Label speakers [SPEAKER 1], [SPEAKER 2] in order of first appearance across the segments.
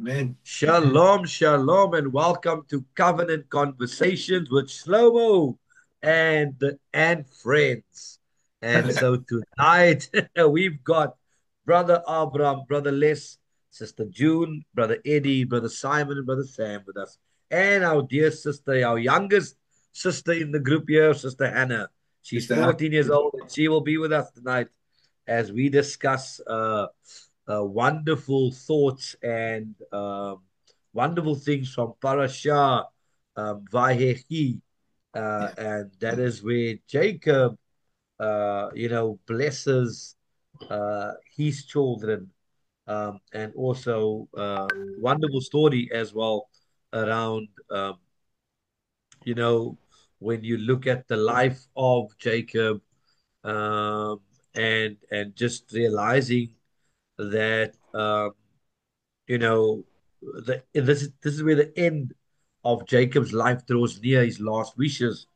[SPEAKER 1] Amen.
[SPEAKER 2] Shalom, shalom, and welcome to Covenant Conversations with Shlomo and friends. And so tonight we've got Brother Abram, Brother Les, Sister June, Brother Eddie, Brother Simon, and Brother Sam with us, and our dear sister, our youngest sister in the group here, Sister Hannah. She's
[SPEAKER 1] Sister Hannah.
[SPEAKER 2] 14 years old, and she will be with us tonight as we discuss wonderful thoughts and wonderful things from Parashah Vayechi,
[SPEAKER 1] Yeah.
[SPEAKER 2] and that is where Jacob, blesses his children, and also wonderful story as well around, you know, when you look at the life of Jacob, um, and just realizing that you know this is where the end of Jacob's life draws near, his last wishes.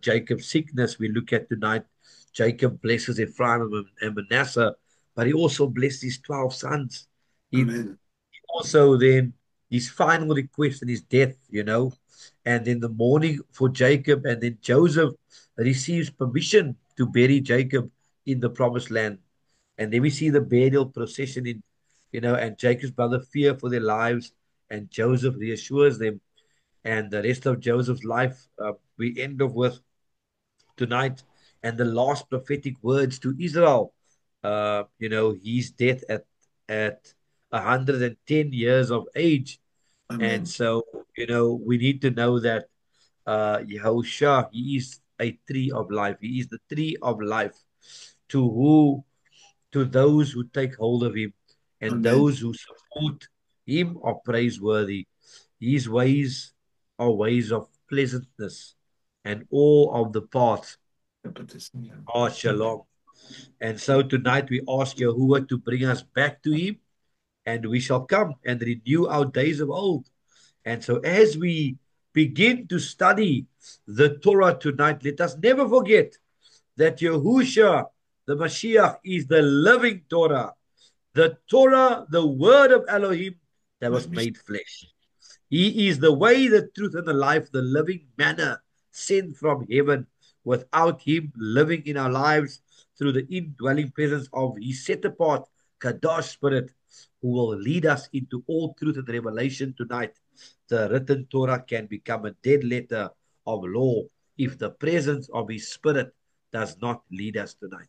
[SPEAKER 2] Jacob's sickness we look at tonight. Jacob blesses Ephraim and Manasseh, but he also blessed his 12 sons. He
[SPEAKER 1] Amen.
[SPEAKER 2] also then his final request and his death, and then the mourning for Jacob, and then Joseph receives permission to bury Jacob in the promised land. And then we see the burial procession and Jacob's brother fear for their lives, and Joseph reassures them. And the rest of Joseph's life, we end up with tonight, and the last prophetic words to Israel. His death at 110 years of age, and
[SPEAKER 1] Amen.
[SPEAKER 2] so we need to know that Yahushua, he is a tree of life. He is the tree of life to who to those who take hold of him, and
[SPEAKER 1] Amen.
[SPEAKER 2] those who support him are praiseworthy. His ways are ways of pleasantness, and all of the paths are shalom. And so tonight we ask Yahuwah to bring us back to him, and we shall come and renew our days of old. And so as we begin to study the Torah tonight, let us never forget that Yahusha, the Mashiach, is the living Torah, the Torah, the word of Elohim that was made flesh. He is the way, the truth, and the life, the living manna sent from heaven. Without him living in our lives through the indwelling presence of his set apart Kadosh Spirit, who will lead us into all truth and revelation tonight, the written Torah can become a dead letter of law if the presence of his Spirit does not lead us tonight.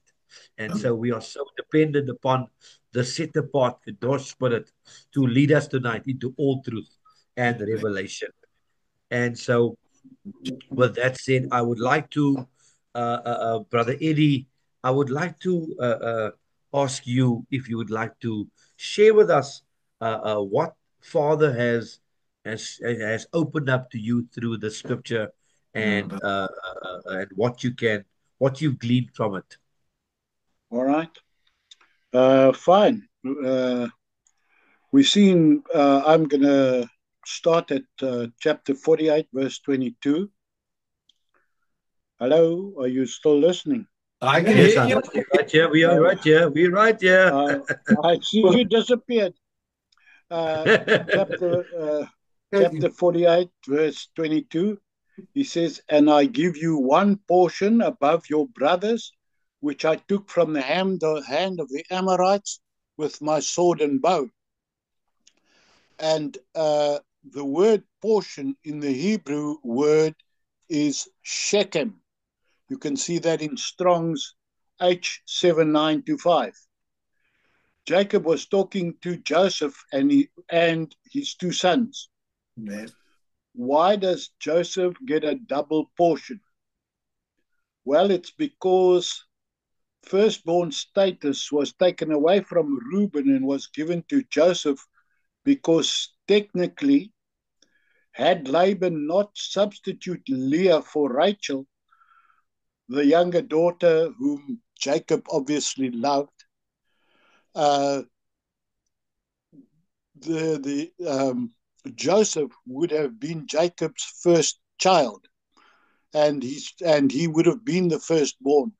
[SPEAKER 2] And
[SPEAKER 1] Amen.
[SPEAKER 2] so we are so dependent upon the set apart Kadosh Spirit to lead us tonight into all truth and revelation. And so, with that said, I would like to, Brother Eddie, I would like to ask you if you would like to share with us what Father has opened up to you through the Scripture, and what you've gleaned from it.
[SPEAKER 3] All right. Fine. I'm going to start at chapter 48, verse 22. Hello, are you still listening?
[SPEAKER 1] I can
[SPEAKER 2] Yes,
[SPEAKER 1] hear
[SPEAKER 2] I'm
[SPEAKER 1] you.
[SPEAKER 2] listening right here. We are
[SPEAKER 3] Uh,
[SPEAKER 2] right here. We're right here.
[SPEAKER 3] I see you disappeared. Uh, chapter, uh, chapter 48, verse 22. He says, "And I give you one portion above your brothers, which I took from the hand of the Amorites with my sword and bow." And the word portion in the Hebrew word is Shechem. You can see that in Strong's H7925. Jacob was talking to Joseph and his two sons.
[SPEAKER 1] Amen.
[SPEAKER 3] Why does Joseph get a double portion? Well, it's because firstborn status was taken away from Reuben and was given to Joseph because technically, had Laban not substituted Leah for Rachel, the younger daughter whom Jacob obviously loved, uh, Joseph would have been Jacob's first child, and he would have been the firstborn,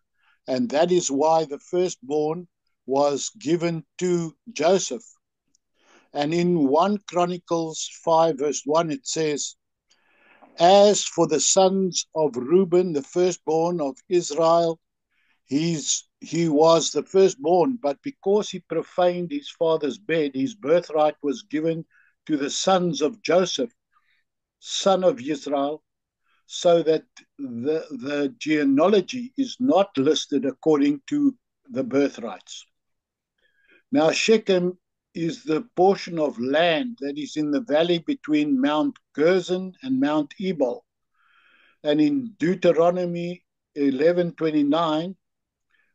[SPEAKER 3] and that is why the firstborn was given to Joseph. And in 1 Chronicles 5, verse 1, it says, as for the sons of Reuben, the firstborn of Israel, he was the firstborn, but because he profaned his father's bed, his birthright was given to the sons of Joseph, son of Israel, so that the genealogy is not listed according to the birthrights. Now, Shechem is the portion of land that is in the valley between Mount Gerizim and Mount Ebal. And in Deuteronomy 11:29,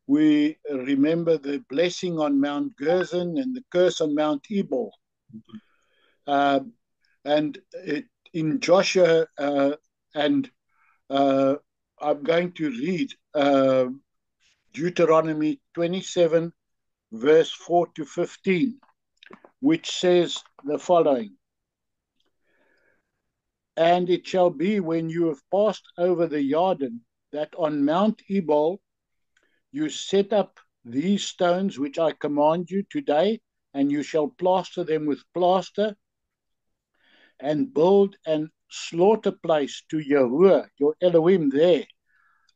[SPEAKER 3] we remember the blessing on Mount Gerizim and the curse on Mount Ebal. And in Joshua, I'm going to read Deuteronomy 27, verse 4 to 15, which says the following. And it shall be when you have passed over the Jordan, that on Mount Ebal you set up these stones which I command you today, and you shall plaster them with plaster, and build an slaughter place to Yahuwah, your Elohim there,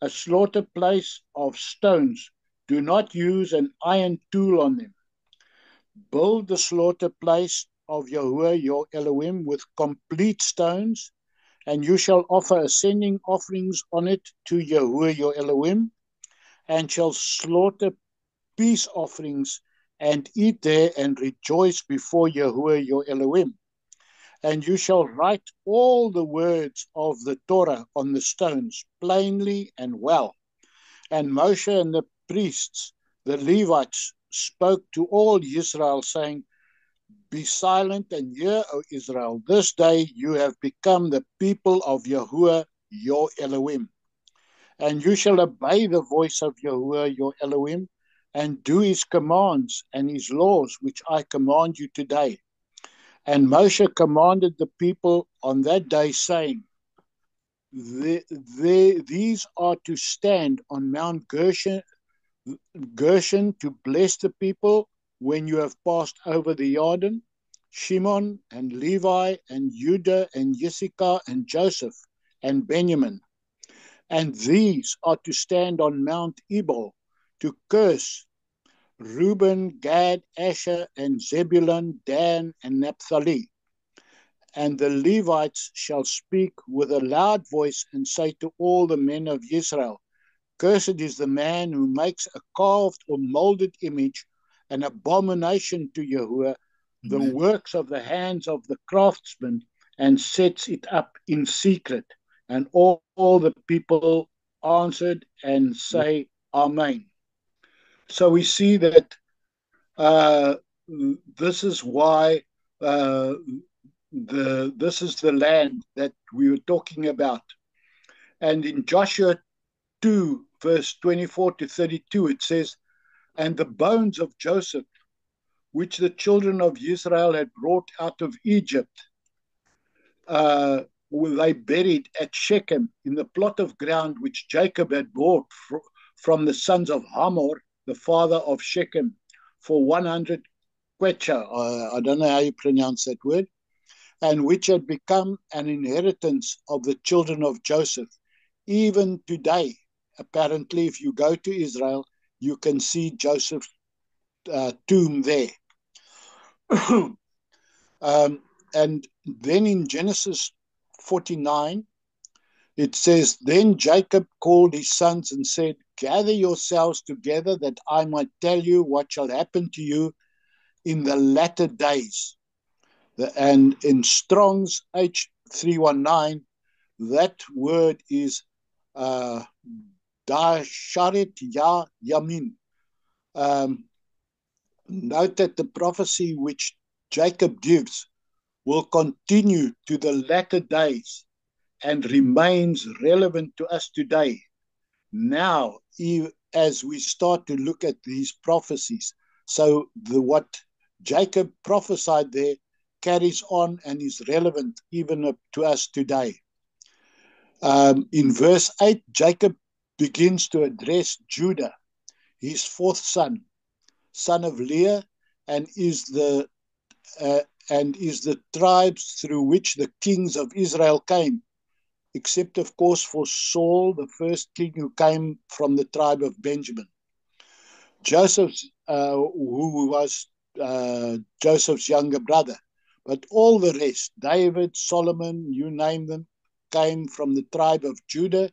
[SPEAKER 3] a slaughter place of stones. Do not use an iron tool on them. Build the slaughter place of Yahuwah, your Elohim, with complete stones, and you shall offer ascending offerings on it to Yahuwah, your Elohim, and shall slaughter peace offerings and eat there and rejoice before Yahuwah, your Elohim. And you shall write all the words of the Torah on the stones, plainly and well. And Moshe and the priests, the Levites, spoke to all Israel, saying, be silent and hear, O Israel. This day you have become the people of Yahuwah, your Elohim. And you shall obey the voice of Yahuwah, your Elohim, and do his commands and his laws, which I command you today. And Moshe commanded the people on that day, saying, these are to stand on Mount Gershon to bless the people when you have passed over the Jordan, Shimon and Levi and Judah and Issachar and Joseph and Benjamin. And these are to stand on Mount Ebal to curse Reuben, Gad, Asher, and Zebulun, Dan, and Naphtali. And the Levites shall speak with a loud voice and say to all the men of Israel, cursed is the man who makes a carved or molded image, an abomination to Yahuwah, the works of the hands of the craftsman, and sets it up in secret. And all the people answered and say, Amen. So we see that this is why this is the land that we were talking about. And in Joshua 2, verse 24 to 32, it says, and the bones of Joseph, which the children of Israel had brought out of Egypt, were they buried at Shechem in the plot of ground which Jacob had bought from the sons of Hamor, the father of Shechem, for 100 quetzal. I don't know how you pronounce that word, and which had become an inheritance of the children of Joseph. Even today, apparently, if you go to Israel, you can see Joseph's tomb there. And then in Genesis 49, it says, then Jacob called his sons and said, gather yourselves together that I might tell you what shall happen to you in the latter days. And in Strong's H319, that word is Dasharit Ya Yamin. Note that the prophecy which Jacob gives will continue to the latter days and remains relevant to us today. Now, as we start to look at these prophecies, so what Jacob prophesied there carries on and is relevant even to us today. In verse 8, Jacob begins to address Judah, his fourth son of Leah, and is the and is the tribes through which the kings of Israel came, except, of course, for Saul, the first king who came from the tribe of Benjamin. Joseph's, who was Joseph's younger brother, but all the rest, David, Solomon, you name them, came from the tribe of Judah.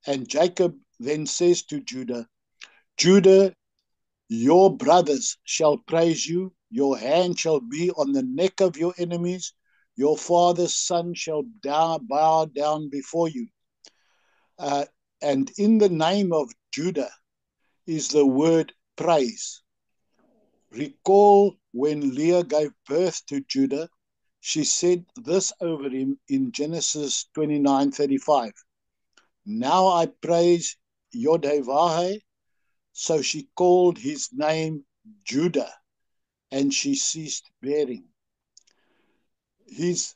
[SPEAKER 3] And Jacob then says to Judah, Judah, your brothers shall praise you, your hand shall be on the neck of your enemies, your father's son shall bow down before you. And in the name of Judah is the word praise. Recall when Leah gave birth to Judah, she said this over him in Genesis 29:35. Now I praise Yod-Heh-Vah. So she called his name Judah, and she ceased bearing. His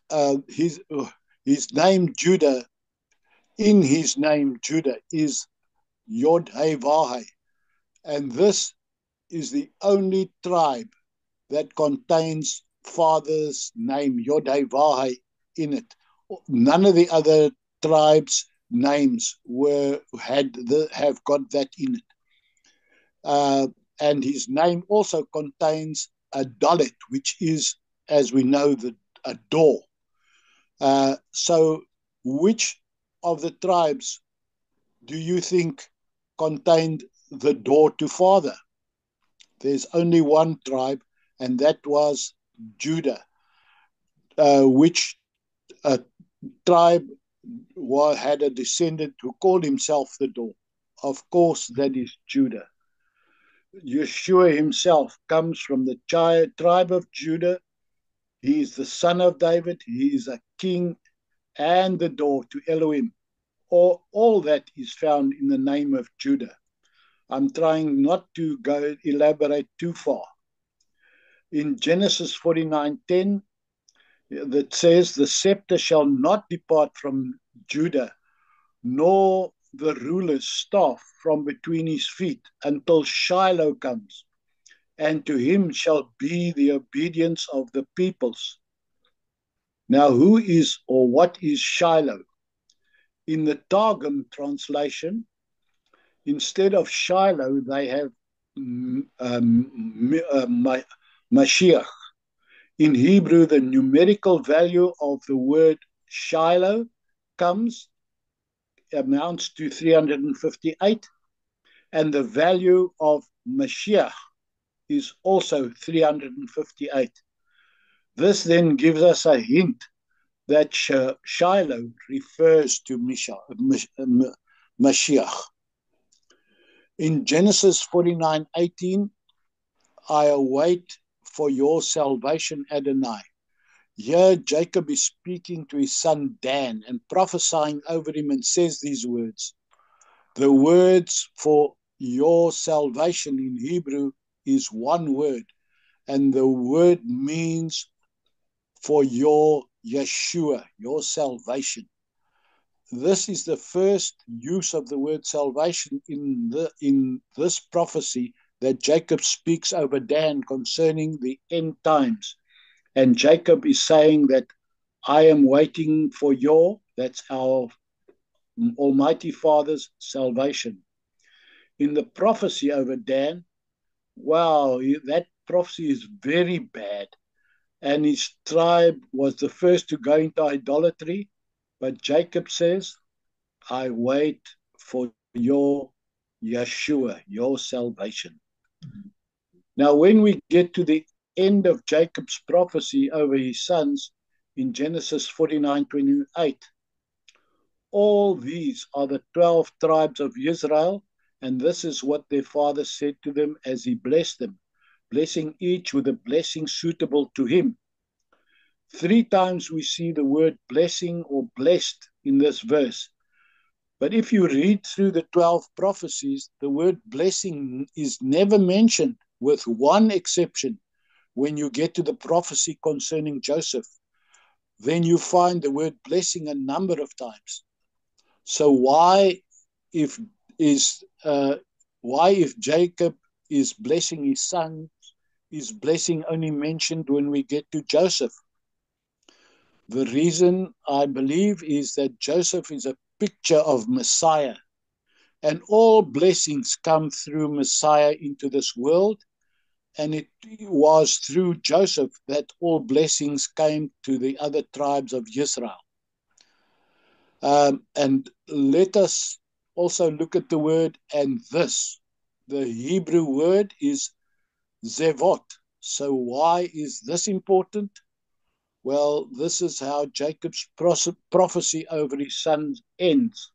[SPEAKER 3] name Judah, in his name Judah, is Yod-Heh-Vah. And this is the only tribe that contains father's name, Yod-Heh-Vah, in it. None of the other tribes' names have got that in it. And his name also contains a dalet, which is, as we know, a door. So which of the tribes do you think contained the door to father? There's only one tribe, and that was Judah, which tribe had a descendant who called himself the door. Of course, that is Judah. Yeshua himself comes from the tribe of Judah. He is the son of David. He is a king and the door to Elohim. All that is found in the name of Judah. I'm trying not to elaborate too far. In Genesis 49:10, that says, the scepter shall not depart from Judah, nor the ruler's staff from between his feet until Shiloh comes, and to him shall be the obedience of the peoples. Now, who is or what is Shiloh? In the Targum translation, instead of Shiloh, they have Mashiach. In Hebrew, the numerical value of the word Shiloh amounts to 358, and the value of Mashiach is also 358. This then gives us a hint that Shiloh refers to Mashiach. In Genesis 49:18, I await for your salvation, Adonai. Here Jacob is speaking to his son Dan and prophesying over him and says these words. The words for your salvation in Hebrew is one word, and the word means for your Yeshua, your salvation. This is the first use of the word salvation in this prophecy that Jacob speaks over Dan concerning the end times. And Jacob is saying that I am waiting for that's our Almighty Father's salvation. In the prophecy over Dan, wow, that prophecy is very bad. And his tribe was the first to go into idolatry. But Jacob says, I wait for your Yeshua, your salvation. Now, when we get to the end of Jacob's prophecy over his sons in Genesis 49:28, all these are the 12 tribes of Israel, and this is what their father said to them as he blessed them, blessing each with a blessing suitable to him. 3 times we see the word blessing or blessed in this verse. But if you read through the 12 prophecies, the word blessing is never mentioned, with one exception. When you get to the prophecy concerning Joseph, then you find the word blessing a number of times. So why if Jacob is blessing his son is blessing only mentioned when we get to Joseph? The reason I believe is that Joseph is a picture of Messiah, and all blessings come through Messiah into this world. And it was through Joseph that all blessings came to the other tribes of Israel. And let us also look at the word "and this." The Hebrew word is zevot. So why is this important? Well, this is how Jacob's prophecy over his sons ends.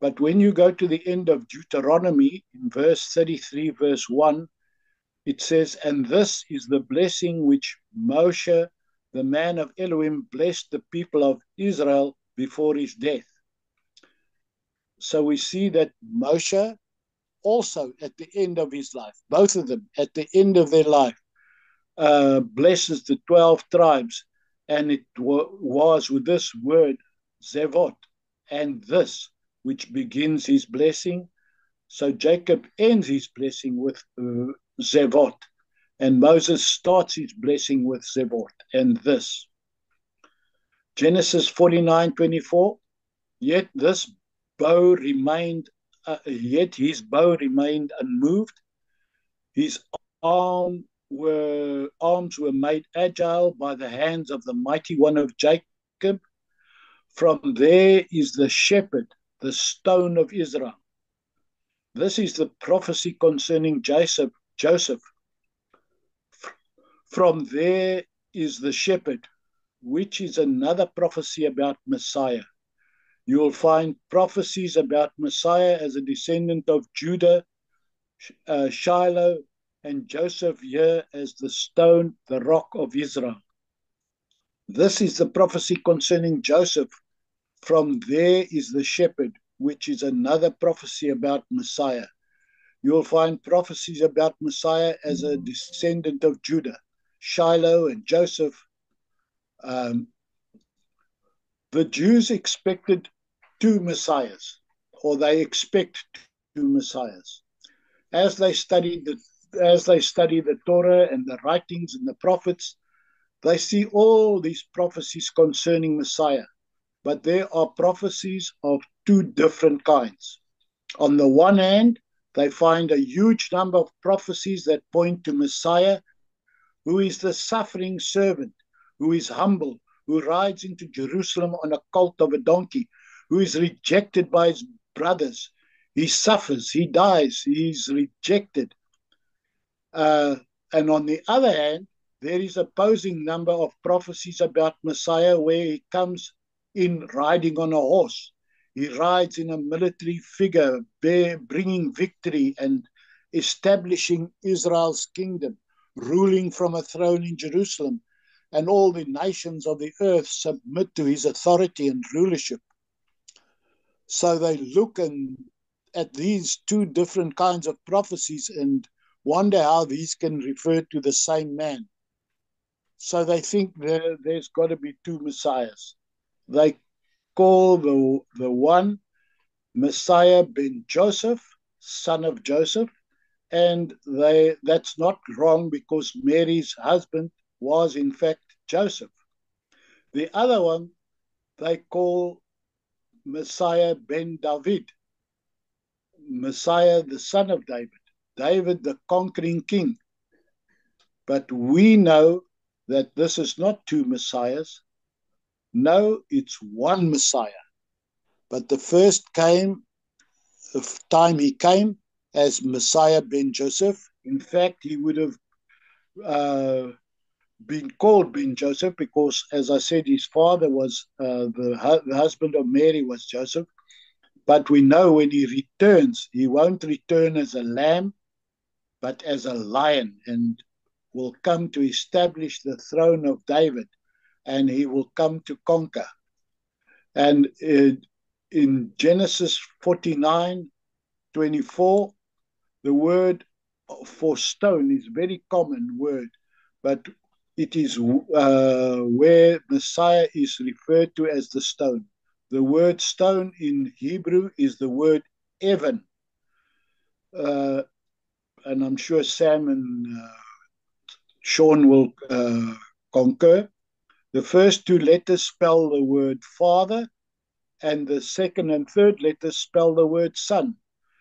[SPEAKER 3] But when you go to the end of Deuteronomy, in verse 33, verse 1, it says, "And this is the blessing which Moshe, the man of Elohim, blessed the people of Israel before his death." So we see that Moshe also at the end of his life, both of them at the end of their life, blesses the 12 tribes. And it was with this word, Zevot, "and this," which begins his blessing. So Jacob ends his blessing with Zevot, and Moses starts his blessing with Zevot, "and this." Genesis 49:24, yet his bow remained unmoved. His arms were made agile by the hands of the mighty one of Jacob. From there is the shepherd, the stone of Israel. This is the prophecy concerning Joseph. From there is the shepherd, which is another prophecy about Messiah. You will find prophecies about Messiah as a descendant of Judah, Shiloh, and Joseph here as the stone, the rock of Israel. This is the prophecy concerning Joseph. From there is the shepherd, which is another prophecy about Messiah. You'll find prophecies about Messiah as a descendant of Judah, Shiloh, and Joseph. The Jews expected two Messiahs, or they expect two Messiahs. As they study the Torah and the writings and the prophets, they see all these prophecies concerning Messiah. But there are prophecies of two different kinds. On the one hand, they find a huge number of prophecies that point to Messiah, who is the suffering servant, who is humble, who rides into Jerusalem on a colt of a donkey, who is rejected by his brothers. He suffers, he dies, he is rejected. And on the other hand, there is a opposing number of prophecies about Messiah where he comes in riding on a horse. He rides in a military figure, bringing victory and establishing Israel's kingdom, ruling from a throne in Jerusalem, and all the nations of the earth submit to his authority and rulership. So they look at these two different kinds of prophecies and wonder how these can refer to the same man. So they think there's got to be two Messiahs. They call the one Messiah ben Joseph, son of Joseph, and that's not wrong because Mary's husband was in fact Joseph. The other one they call Messiah ben David, Messiah the son of David, David the conquering king. But we know that this is not two Messiahs. No, it's one Messiah. But the first time he came as Messiah ben Joseph. In fact, he would have been called Ben Joseph because, as I said, his father was the husband of Mary was Joseph. But we know when he returns, he won't return as a lamb, but as a lion, and will come to establish the throne of David, and he will come to conquer. And in Genesis 49:24, the word for stone is a very common word, but it is where Messiah is referred to as the stone. The word stone in Hebrew is the word Evan. And I'm sure Sam and Sean will concur. The first two letters spell the word father, and the second and third letters spell the word son.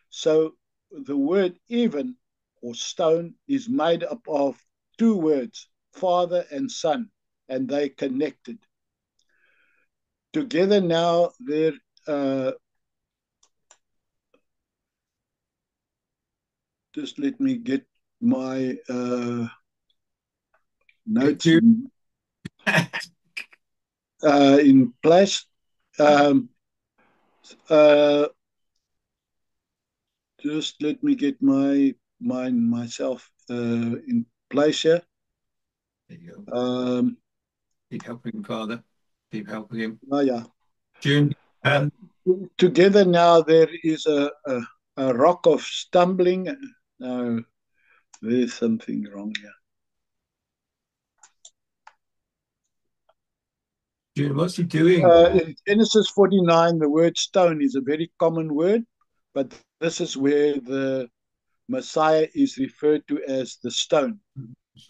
[SPEAKER 3] So the word even or stone is made up of two words, father and son, and they connected. Together now, they're just let me get my notes in place. Just let me get myself in place here.
[SPEAKER 1] There you go. Keep helping him, Father. Keep helping him.
[SPEAKER 3] Oh, yeah.
[SPEAKER 1] June.
[SPEAKER 3] Together now there is a rock of stumbling. No, there's something wrong here.
[SPEAKER 1] June, what's he doing?
[SPEAKER 3] In Genesis 49, the word stone is a very common word, but this is where the Messiah is referred to as the stone.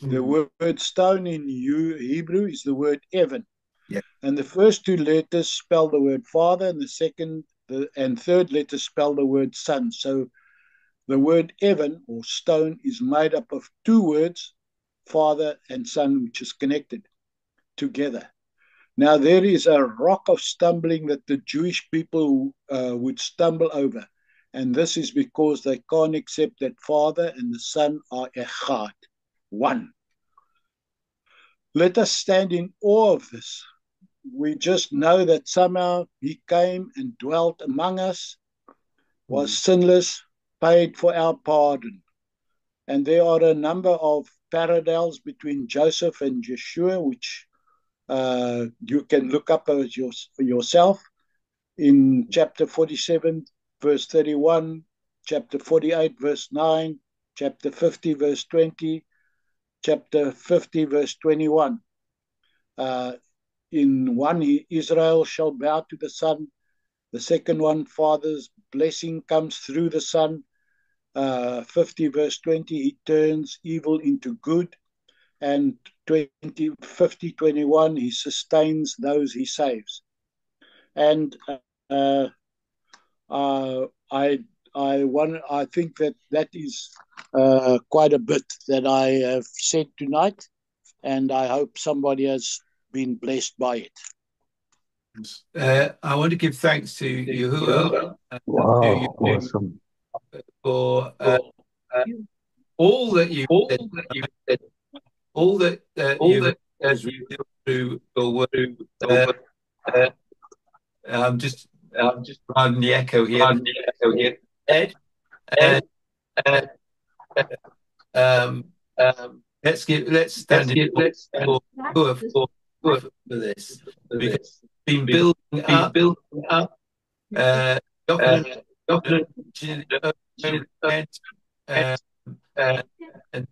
[SPEAKER 3] The word stone in Hebrew is the word Evan.
[SPEAKER 1] Yeah.
[SPEAKER 3] And the first two letters spell the word father, and the second and third letters spell the word son. So the word Evan or stone is made up of two words, father and son, which is connected together. Now, there is a rock of stumbling that the Jewish people would stumble over. And this is because they can't accept that Father and the Son are echad, one. Let us stand in awe of this. We just know that somehow he came and dwelt among us, was sinless, paid for our pardon. And there are a number of parallels between Joseph and Yeshua, which you can look up for yourself in chapter 47, verse 31, chapter 48, verse 9, chapter 50, verse 20, chapter 50, verse 21. In one, Israel shall bow to the Son. The second one, Father's blessing comes through the Son. 50, verse 20, he turns evil into good. And 50, 21, he sustains those he saves. And I think that is quite a bit that I have said tonight, and I hope somebody has been blessed by
[SPEAKER 1] it. I want to give thanks to Yahuwah.
[SPEAKER 2] Wow, awesome.
[SPEAKER 1] For all that you said, all that you've revealed through your word. I'm just riding the echo here. Ed, let's stand in for this. Because been building up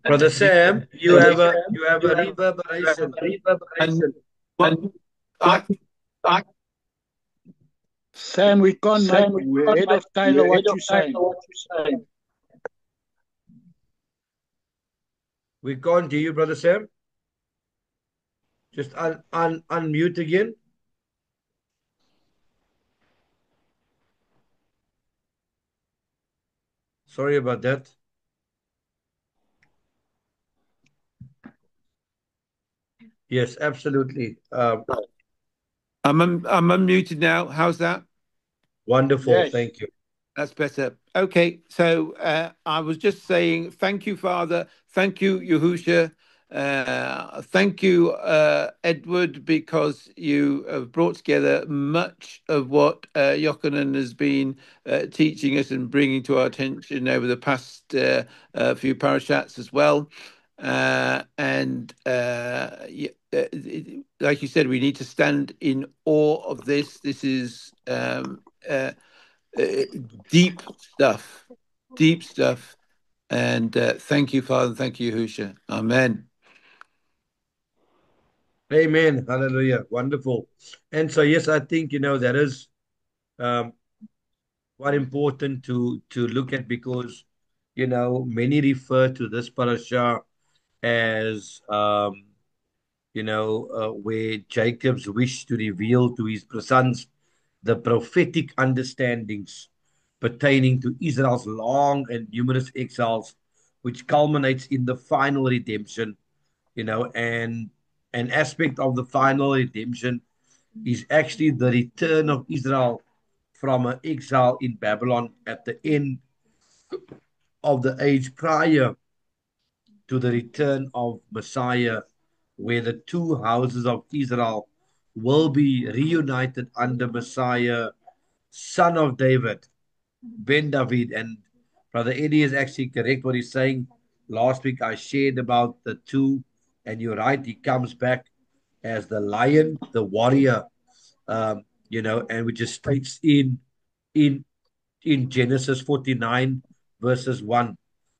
[SPEAKER 2] Brother Sam, you have a reverberation.
[SPEAKER 3] Sam, we can't make head of Taylor what you're saying.
[SPEAKER 2] We can't hear you, Brother Sam. Just unmute again. Sorry about that. Yes, absolutely.
[SPEAKER 1] I'm unmuted now. How's that?
[SPEAKER 2] Wonderful.
[SPEAKER 3] Yes.
[SPEAKER 2] Thank you.
[SPEAKER 1] That's better. Okay, so I was just saying thank you, Father. Thank you, Yahusha. Thank you, Edward, because you have brought together much of what Yochanan has been teaching us and bringing to our attention over the past few parashats as well. Like you said, we need to stand in awe of this. This is deep stuff. And thank you, Father. Thank you, Yahusha. Amen.
[SPEAKER 2] Amen. Hallelujah. Wonderful. And so, yes, I think, that is quite important to look at because, many refer to this parasha as where Jacob's wish to reveal to his sons the prophetic understandings pertaining to Israel's long and numerous exiles, which culminates in the final redemption, and an aspect of the final redemption is actually the return of Israel from an exile in Babylon at the end of the age prior to the return of Messiah, where the two houses of Israel will be reunited under Messiah, son of David, Ben David. And Brother Eddie is actually correct what he's saying. Last week I shared about the two, and you're right, he comes back as the lion, the warrior, and which just states in in Genesis 49 verses 1,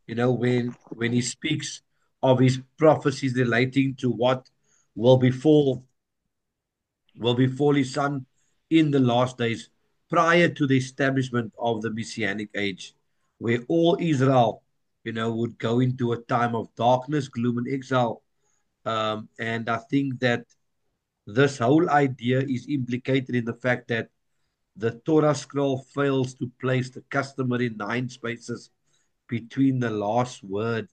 [SPEAKER 2] when he speaks of his prophecies relating to what will befall his son in the last days, prior to the establishment of the Messianic age, where all Israel, would go into a time of darkness, gloom, and exile. And I think that this whole idea is implicated in the fact that the Torah scroll fails to place the customary 9 spaces between the last word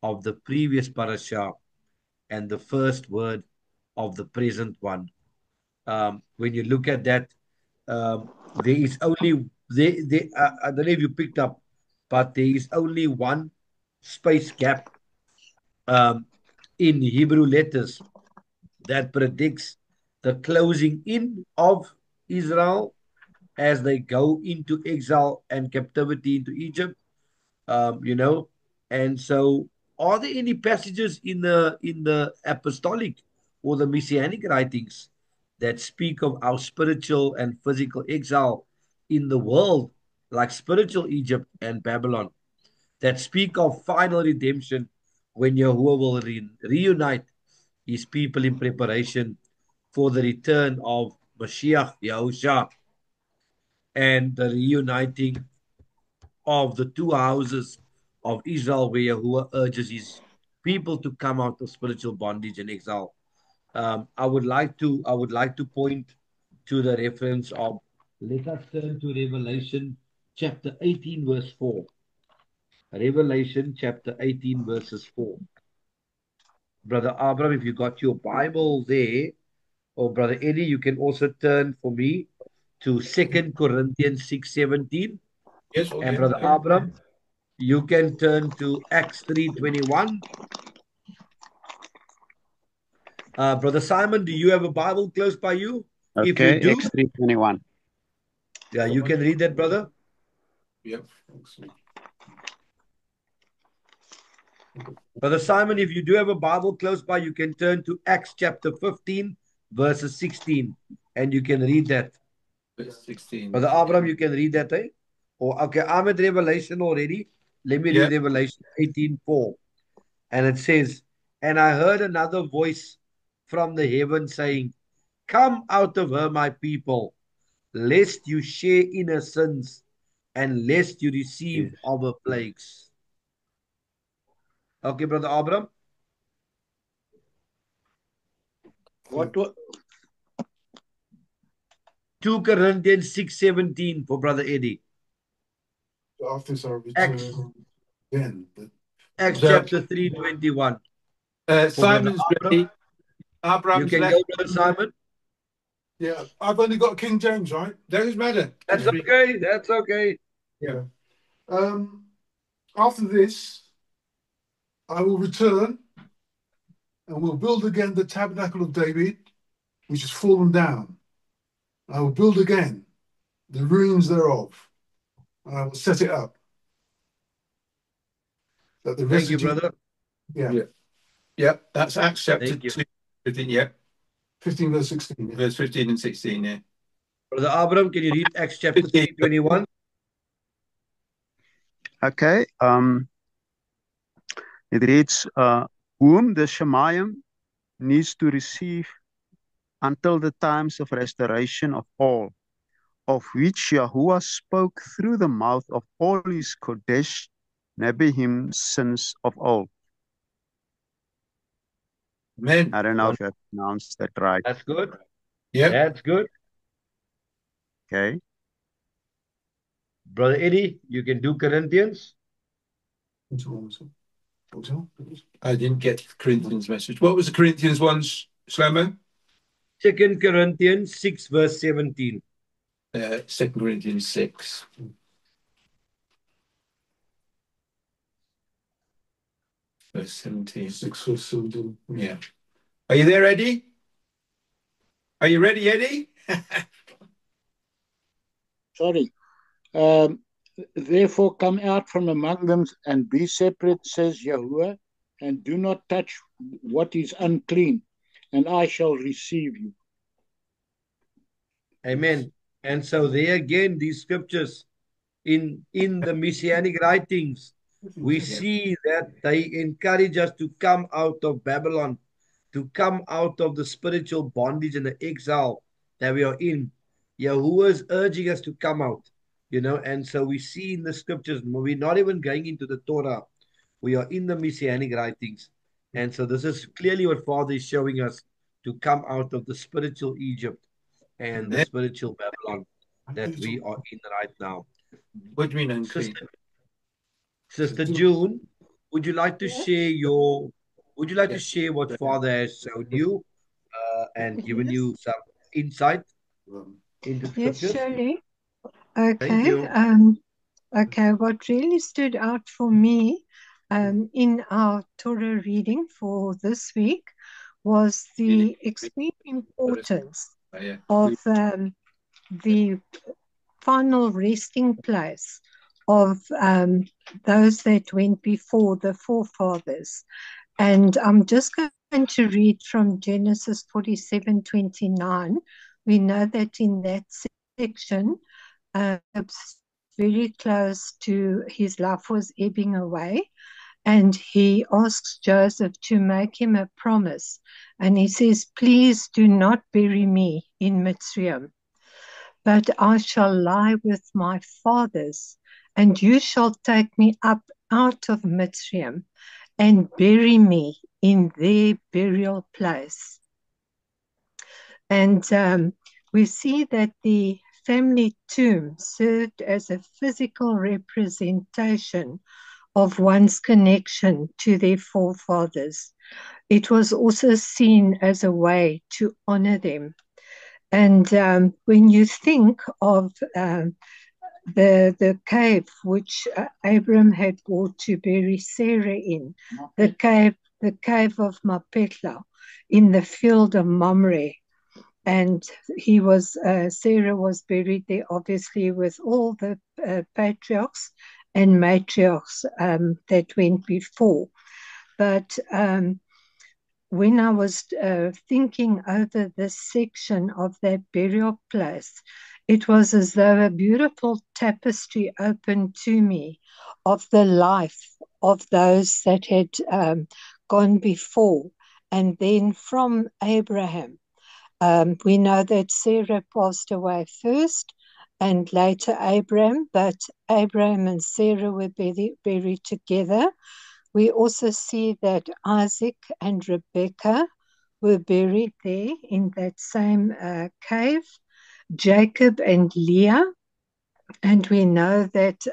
[SPEAKER 2] of the previous parasha and the first word of the present one. When you look at that, there is only I don't know if you picked up, but there is only one space gap um, in Hebrew letters that predicts the closing in of Israel as they go into exile and captivity into Egypt. um, you know. And so, are there any passages in the apostolic or the messianic writings that speak of our spiritual and physical exile in the world, like spiritual Egypt and Babylon, that speak of final redemption when Yahuwah will reunite his people in preparation for the return of Mashiach Yahusha and the reuniting of the two houses of Israel, where Yahuwah urges his people to come out of spiritual bondage and exile. I would like to point to the reference of, let us turn to Revelation chapter 18, verse 4. Revelation chapter 18, verses 4. Brother Abram, if you got your Bible there, or Brother Eddie, you can also turn for me to 2 Corinthians 6:17.
[SPEAKER 1] Yes,
[SPEAKER 2] And
[SPEAKER 1] okay.
[SPEAKER 2] Brother Abram, you can turn to Acts 3:21. Brother Simon, do you have a Bible close by you? If you
[SPEAKER 4] Okay,
[SPEAKER 2] do,
[SPEAKER 4] Acts 3:21.
[SPEAKER 2] yeah, you can read that, brother.
[SPEAKER 1] Yep.
[SPEAKER 2] Brother Simon, if you do have a Bible close by, you can turn to Acts chapter 15, verses 16, and you can read that.
[SPEAKER 1] Verse 16.
[SPEAKER 2] Brother Abram, you can read that, eh? Or okay, I'm at Revelation already. Let me
[SPEAKER 1] Yeah.
[SPEAKER 2] read Revelation 18:4. And it says, and I heard another voice from the heaven saying, come out of her, my people, lest you share in her sins, and lest you receive
[SPEAKER 4] Yes.
[SPEAKER 2] of her plagues. Okay, Brother Abram.
[SPEAKER 3] What was
[SPEAKER 2] 2 Corinthians 6:17 for Brother Eddie.
[SPEAKER 5] After this, I
[SPEAKER 2] Acts,
[SPEAKER 5] return again.
[SPEAKER 2] Acts
[SPEAKER 1] So,
[SPEAKER 2] chapter 3:21. For Brother
[SPEAKER 1] Simon's
[SPEAKER 2] Abram.
[SPEAKER 1] ready.
[SPEAKER 2] You
[SPEAKER 1] Abram's
[SPEAKER 2] can
[SPEAKER 1] left.
[SPEAKER 2] go, Brother Simon.
[SPEAKER 5] Yeah, I've only got King James, right?
[SPEAKER 1] Doesn't matter.
[SPEAKER 2] That's okay. That's okay.
[SPEAKER 5] Yeah. After this, I will return and will build again the tabernacle of David, which has fallen down. I will build again the ruins thereof, and I will set it up. That the
[SPEAKER 2] Thank you,
[SPEAKER 5] residue,
[SPEAKER 2] brother.
[SPEAKER 5] yeah,
[SPEAKER 1] Yeah. Yep. That's Acts chapter
[SPEAKER 2] Thank you.
[SPEAKER 1] 2. 15, yeah.
[SPEAKER 5] 15 verse 16. Yeah.
[SPEAKER 1] Verse 15 and 16, yeah.
[SPEAKER 2] Brother Abram, can you read Acts chapter 3:21?
[SPEAKER 4] Okay. It reads, whom the Shemayim needs to receive until the times of restoration of all, of which Yahuwah spoke through the mouth of all his Kodesh, Nebiim, since of old.
[SPEAKER 1] Amen.
[SPEAKER 4] I don't know if I pronounced that right.
[SPEAKER 2] That's good.
[SPEAKER 1] Yep.
[SPEAKER 2] That's good.
[SPEAKER 4] Okay.
[SPEAKER 2] Brother Eddie, you can do Corinthians.
[SPEAKER 1] I didn't get the Corinthians message. What was the Corinthians ones, Shlomo?
[SPEAKER 2] 2 Corinthians 6, verse 17.
[SPEAKER 1] 2 Corinthians 6. Verse 17.
[SPEAKER 5] 6 verse 17.
[SPEAKER 1] Yeah. Are you there, Eddie? Are you ready, Eddie?
[SPEAKER 3] Sorry. Therefore come out from among them and be separate, says Yahuwah, and do not touch what is unclean, and I shall receive you.
[SPEAKER 2] Amen. And so there again, these scriptures in the Messianic writings, we see that they encourage us to come out of Babylon, to come out of the spiritual bondage and the exile that we are in. Yahuwah is urging us to come out, and so we see in the scriptures, we're not even going into the Torah. We are in the Messianic writings. And so this is clearly what Father is showing us, to come out of the spiritual Egypt and the spiritual Babylon that we are in right now.
[SPEAKER 1] What do you mean unclean?
[SPEAKER 2] Sister June, would you like to share to share what Father has shown you and given you some insight into
[SPEAKER 6] Yes,
[SPEAKER 2] scriptures?
[SPEAKER 6] surely.
[SPEAKER 2] Thank
[SPEAKER 6] Okay.
[SPEAKER 2] you.
[SPEAKER 6] Okay. What really stood out for me in our Torah reading for this week was the extreme importance of the final resting place of those that went before the forefathers. And I'm just going to read from Genesis 47:29. We know that in that section, it's very close to his life was ebbing away. And he asks Joseph to make him a promise. And he says, please do not bury me in Mitzrayim, but I shall lie with my fathers, and you shall take me up out of Mitzrayim and bury me in their burial place. And we see that the family tomb served as a physical representation of one's connection to their forefathers. It was also seen as a way to honor them. And when you think of the cave which Abram had brought to bury Sarah in, the cave of Machpelah, in the field of Mamre, and Sarah was buried there, obviously, with all the patriarchs and matriarchs that went before. But when I was thinking over this section of that burial place, it was as though a beautiful tapestry opened to me of the life of those that had gone before. And then from Abraham, we know that Sarah passed away first and later Abraham, but Abraham and Sarah were buried together. We also see that Isaac and Rebekah were buried there in that same cave, Jacob and Leah. And we know that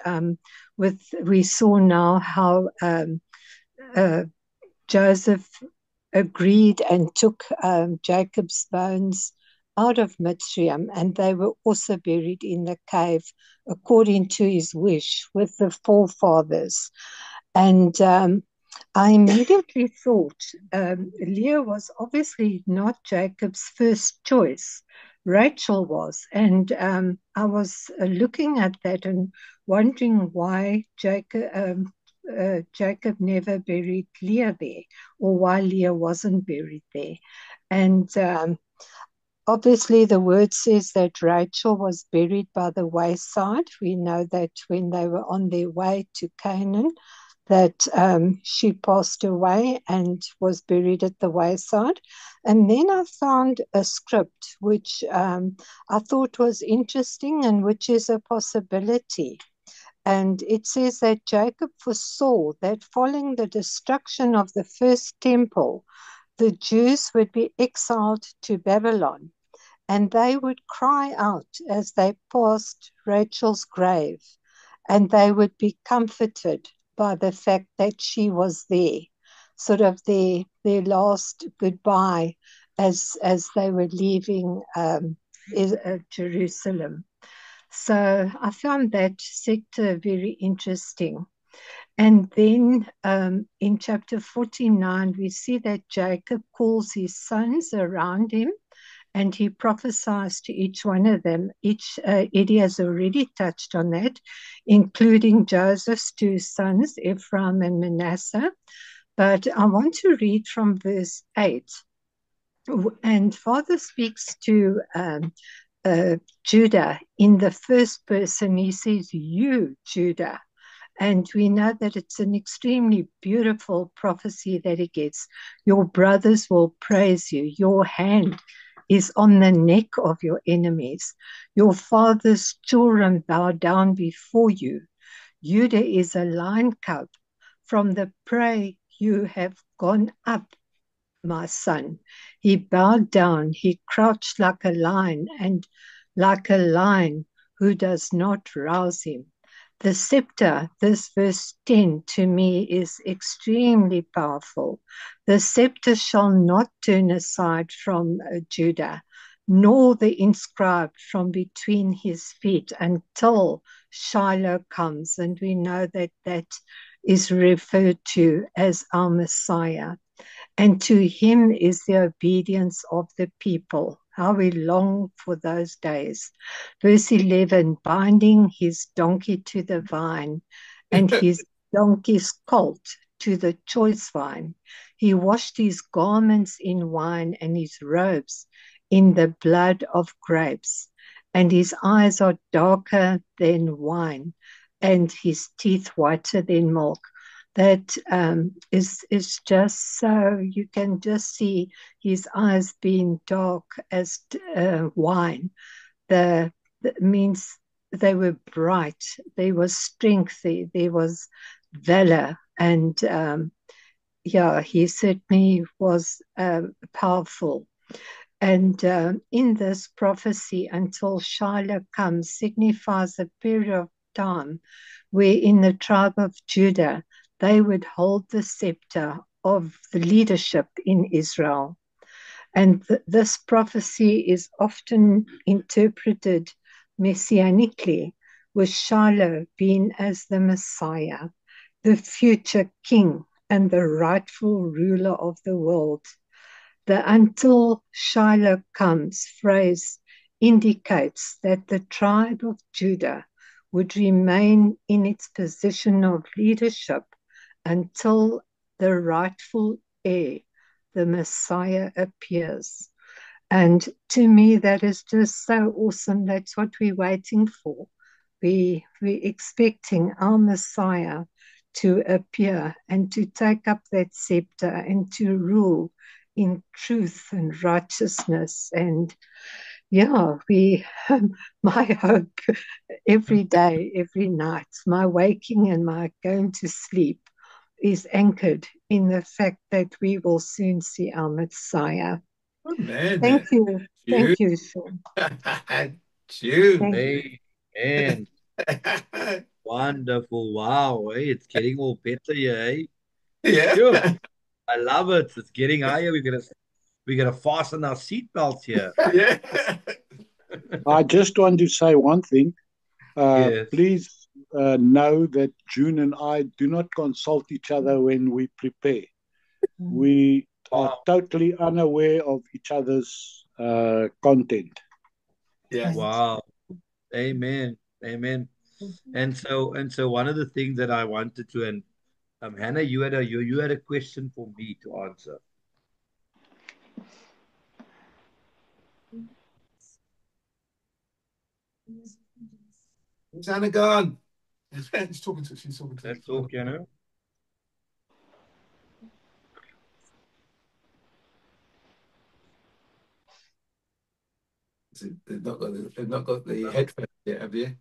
[SPEAKER 6] we saw now how Joseph agreed and took Jacob's bones out of Mitzrayim, and they were also buried in the cave according to his wish with the forefathers. And I immediately thought Leah was obviously not Jacob's first choice. Rachel was. And I was looking at that and wondering why Jacob never buried Leah there, or why Leah wasn't buried there. And obviously the word says that Rachel was buried by the wayside. We know that when they were on their way to Canaan, that she passed away and was buried at the wayside. And then I found a script which I thought was interesting and which is a possibility. And it says that Jacob foresaw that following the destruction of the first temple, the Jews would be exiled to Babylon, and they would cry out as they passed Rachel's grave, and they would be comforted by the fact that she was there, sort of their last goodbye as they were leaving Jerusalem. So I found that sector very interesting. And then in chapter 49, we see that Jacob calls his sons around him and he prophesies to each one of them. Eddie has already touched on that, including Joseph's two sons, Ephraim and Manasseh. But I want to read from verse 8. And Father speaks to Judah in the first person. He says, "You, Judah." And we know that it's an extremely beautiful prophecy that he gets. Your brothers will praise you. Your hand is on the neck of your enemies. Your father's children bow down before you. Judah is a lion cub. From the prey you have gone up, my son. He bowed down, he crouched like a lion, and like a lion who does not rouse him. The scepter, this verse 10 to me is extremely powerful. The scepter shall not turn aside from Judah, nor the inscribed from between his feet until Shiloh comes. And we know that that is referred to as our Messiah. And to him is the obedience of the people. How we long for those days. Verse 11, binding his donkey to the vine and his donkey's colt to the choice vine. He washed his garments in wine and his robes in the blood of grapes. And his eyes are darker than wine and his teeth whiter than milk. That is just so, you can just see his eyes being dark as wine. That means they were bright, there was strength, there was valor, and he certainly was powerful. And in this prophecy, until Shiloh comes, signifies a period of time where in the tribe of Judah, they would hold the scepter of the leadership in Israel. And this prophecy is often interpreted messianically, with Shiloh being as the Messiah, the future king and the rightful ruler of the world. The "until Shiloh comes" phrase indicates that the tribe of Judah would remain in its position of leadership until the rightful heir, the Messiah, appears. And to me, that is just so awesome. That's what we're waiting for. We're expecting our Messiah to appear and to take up that scepter and to rule in truth and righteousness. And my hope every day, every night, my waking and my going to sleep is anchored in the fact that we will soon see our Messiah.
[SPEAKER 1] Amen.
[SPEAKER 6] Thank you. Thank you, Sean.
[SPEAKER 1] June.
[SPEAKER 2] Amen. Wonderful. Wow. Hey, it's getting all better here, hey?
[SPEAKER 1] Yeah.
[SPEAKER 2] Sure. I love it. It's getting higher. We're gonna fasten our seatbelts here.
[SPEAKER 1] Yeah.
[SPEAKER 3] I just want to say one thing.
[SPEAKER 2] Yes.
[SPEAKER 3] Please know that June and I do not consult each other when we prepare. We are totally unaware of each other's content.
[SPEAKER 1] Yes.
[SPEAKER 2] Wow. Amen. Amen. And so one of the things that I wanted to, and Hannah, you had a question for me to answer.
[SPEAKER 1] Where's Hannah gone?
[SPEAKER 5] She's talking to.
[SPEAKER 2] Let's talk, you know.
[SPEAKER 1] They've not got the headphones yet, have you?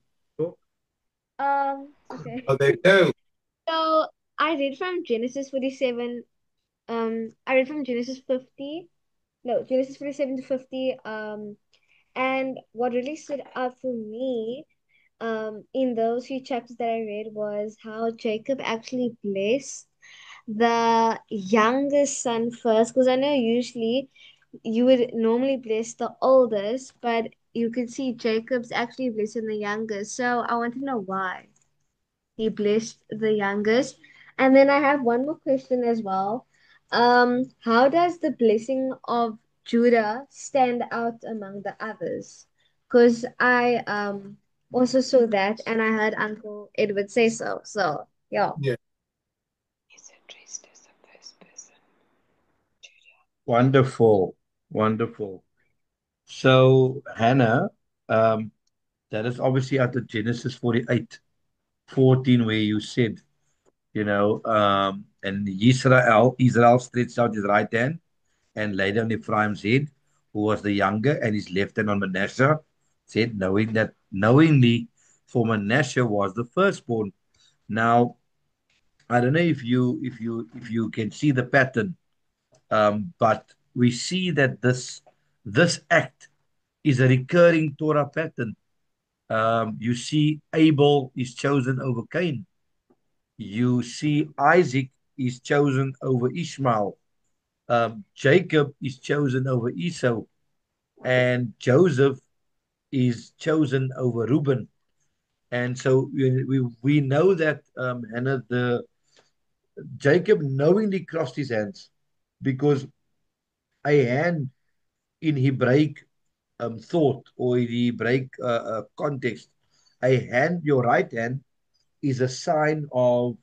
[SPEAKER 7] Okay.
[SPEAKER 1] Oh, there you go.
[SPEAKER 7] So I read from Genesis 47, I read from Genesis 50, no, Genesis 47 to 50. And what really stood out for me, in those few chapters that I read was how Jacob actually blessed the youngest son first, because I know usually you would normally bless the oldest, but you could see Jacob's actually blessing the youngest. So I want to know why he blessed the youngest. And then I have one more question as well. How does the blessing of Judah stand out among the others? Because I also saw that and I heard Uncle Edward say so. So yeah.
[SPEAKER 5] Yeah.
[SPEAKER 6] He's addressed as a first person.
[SPEAKER 2] Wonderful, wonderful. So, Hannah, that is obviously out of Genesis 48:14, where you said, and Israel stretched out his right hand and laid on Ephraim's head, who was the younger, and his left hand on Manasseh, said, knowingly, for Manasseh was the firstborn. Now, I don't know if you can see the pattern, but we see that this act is a recurring Torah pattern. You see Abel is chosen over Cain. You see Isaac is chosen over Ishmael. Jacob is chosen over Esau, and Joseph is chosen over Reuben. And so we know that Hannah, the Jacob knowingly crossed his hands, because a hand in Hebraic thought, or in Hebraic context, a hand, your right hand, is a sign of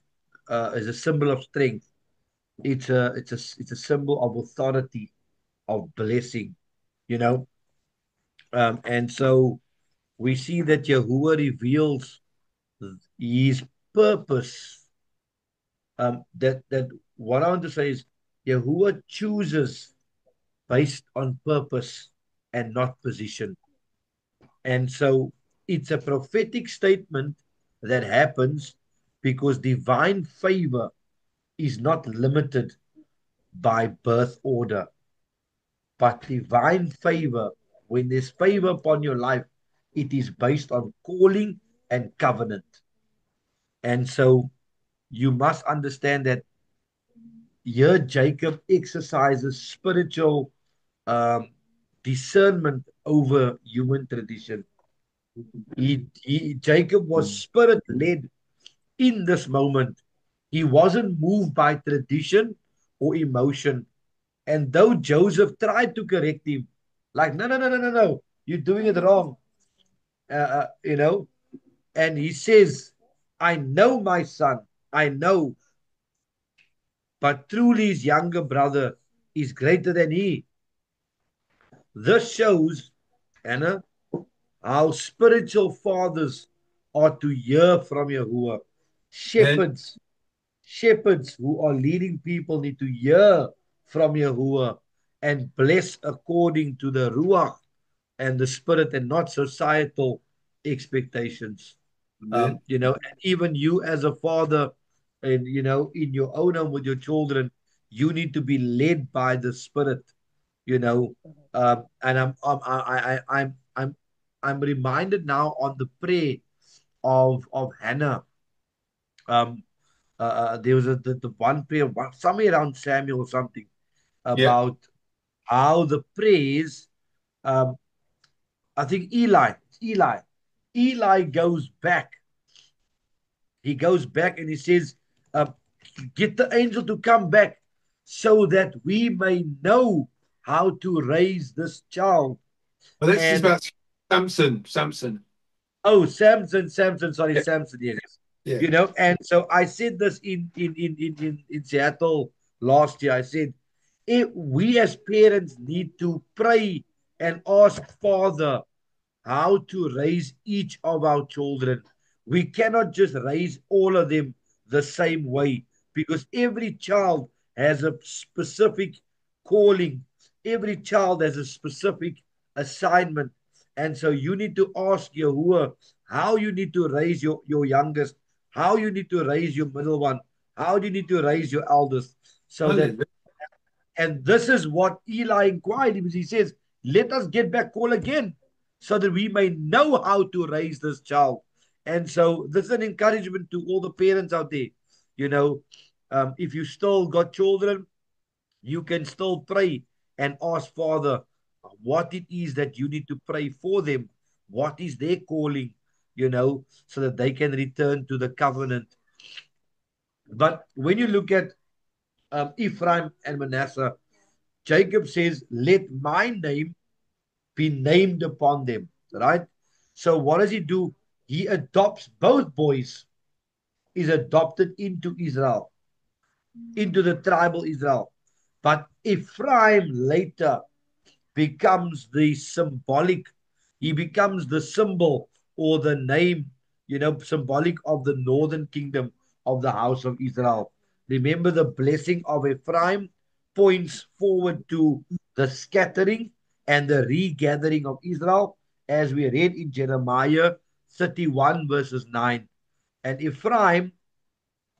[SPEAKER 2] is a symbol of strength. It's a symbol of authority, of blessing, you know. And so we see that Yahuwah reveals his purpose. That what I want to say is Yahuwah chooses based on purpose and not position. And so it's a prophetic statement that happens because divine favor is not limited by birth order, but divine favor, when there's favor upon your life, it is based on calling and covenant. And so you must understand that here Jacob exercises spiritual um, discernment over human tradition. Jacob was spirit led in this moment. He wasn't moved by tradition or emotion. And though Joseph tried to correct him, like, no, no, no, no, no, no, you're doing it wrong, you know, and he says, I know my son, I know, but truly his younger brother is greater than he. This shows, Anna, how spiritual fathers are to hear from Yahuwah. Shepherds who are leading people need to hear from Yahuwah and bless according to the Ruach and the Spirit, and not societal expectations. And even you as a father, and in your own home with your children, you need to be led by the Spirit. And I'm reminded now on the prayer of Hannah. There was the one prayer, somewhere around Samuel or something, about how the praise. I think Eli goes back. He goes back and he says, "Get the angel to come back, so that we may know how to raise this child."
[SPEAKER 5] Well, this is about Samson.
[SPEAKER 2] Oh, Samson. Sorry,
[SPEAKER 5] Yeah.
[SPEAKER 2] Samson. Yes.
[SPEAKER 5] Yeah.
[SPEAKER 2] And so I said this in Seattle last year. I said, if we as parents need to pray and ask Father how to raise each of our children. We cannot just raise all of them the same way, because every child has a specific calling. Every child has a specific assignment. And so you need to ask Yahuwah how you need to raise your youngest, how you need to raise your middle one, how do you need to raise your eldest, so that And this is what Eli inquired him. He says, let us get back call again so that we may know how to raise this child. And so this is an encouragement to all the parents out there. You know, if you still got children, you can still pray and ask Father what it is that you need to pray for them. What is their calling, so that they can return to the covenant. But when you look at Ephraim and Manasseh, Jacob says, let my name be named upon them, right? So what does he do? He adopts both boys, is adopted into Israel, into the tribal Israel. But Ephraim later becomes the symbolic, he becomes the symbol or the name, symbolic of the northern kingdom of the house of Israel. Remember, the blessing of Ephraim points forward to the scattering and the regathering of Israel, as we read in Jeremiah 31, verses 9. And Ephraim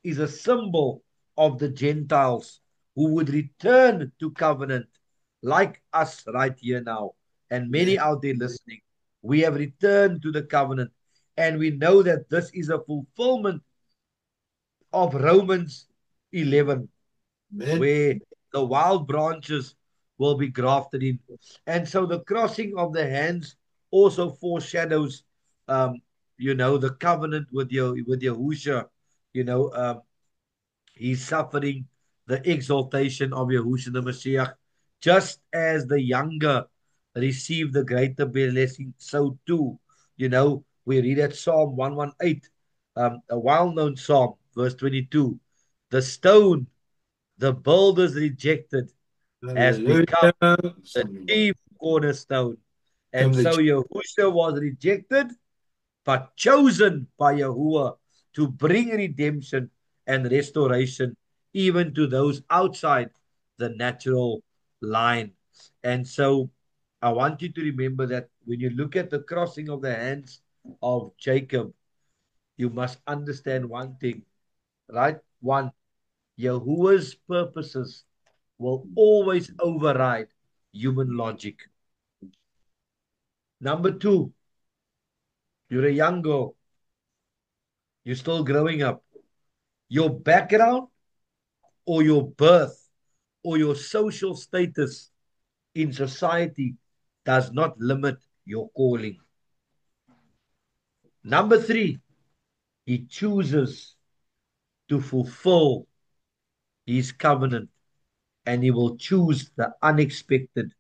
[SPEAKER 2] is a symbol of the Gentiles who would return to covenant, like us right here now, and many out there listening. We have returned to the covenant, and we know that this is a fulfillment of Romans 11, where the wild branches will be grafted in. And so the crossing of the hands also foreshadows, the covenant with Yahushua, he's suffering the exaltation of Yahushua the Mashiach. Just as the younger receive the greater blessing, so too, we read at Psalm 118, a well-known psalm, verse 22. The stone the builders rejected has become the chief cornerstone. And so Yahushua was rejected, but chosen by Yahuwah to bring redemption and restoration even to those outside the natural line. And so I want you to remember that when you look at the crossing of the hands of Jacob, you must understand one thing, right? One, Yahuwah's purposes will always override human logic. Number two, you're a young girl. You're still growing up. Your background or your birth or your social status in society does not limit your calling. Number three, he chooses to fulfill his covenant, and he will choose the unexpected,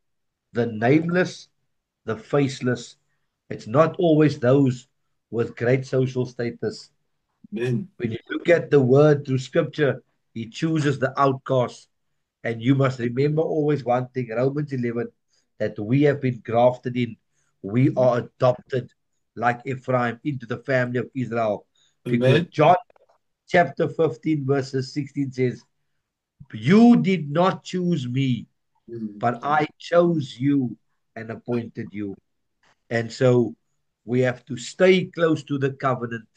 [SPEAKER 2] the nameless, the faceless. It's not always those with great social status. Amen. When you look at the word through scripture, he chooses the outcast. And you must remember always one thing, Romans 11, that we have been grafted in. We are adopted like Ephraim into the family of Israel. Because Amen. John chapter 15, verses 16 says, you did not choose me, but I chose you and appointed you. And so we have to stay close to the covenant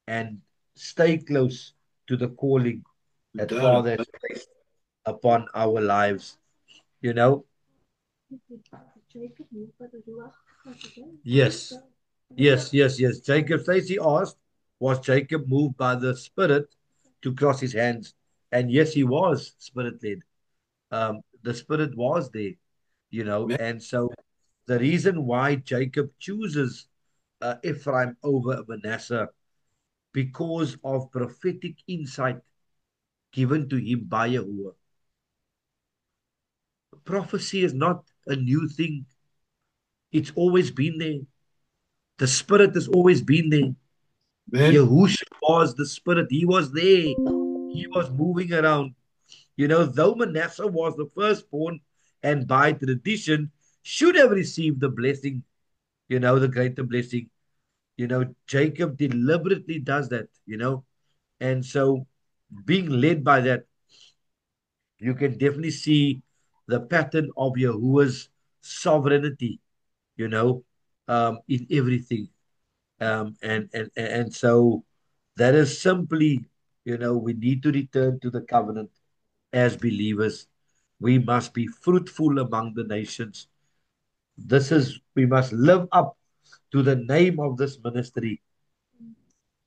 [SPEAKER 2] and stay close to the calling that Father has placed upon our lives. Yes. Jacob, Stacy asked, was Jacob moved by the Spirit to cross his hands? And yes, he was Spirit-led. The Spirit was there, and so the reason why Jacob chooses Ephraim over Manasseh, because of prophetic insight given to him by Yahuwah. Prophecy is not a new thing. It's always been there. The Spirit has always been there. Yahushua was the Spirit. He was there. He was moving around. Though Manasseh was the firstborn and by tradition should have received the blessing, the greater blessing, Jacob deliberately does that, and so being led by that, you can definitely see the pattern of Yahuwah's sovereignty, in everything. And so that is simply, we need to return to the covenant as believers. We must be fruitful among the nations. We must live up to the name of this ministry.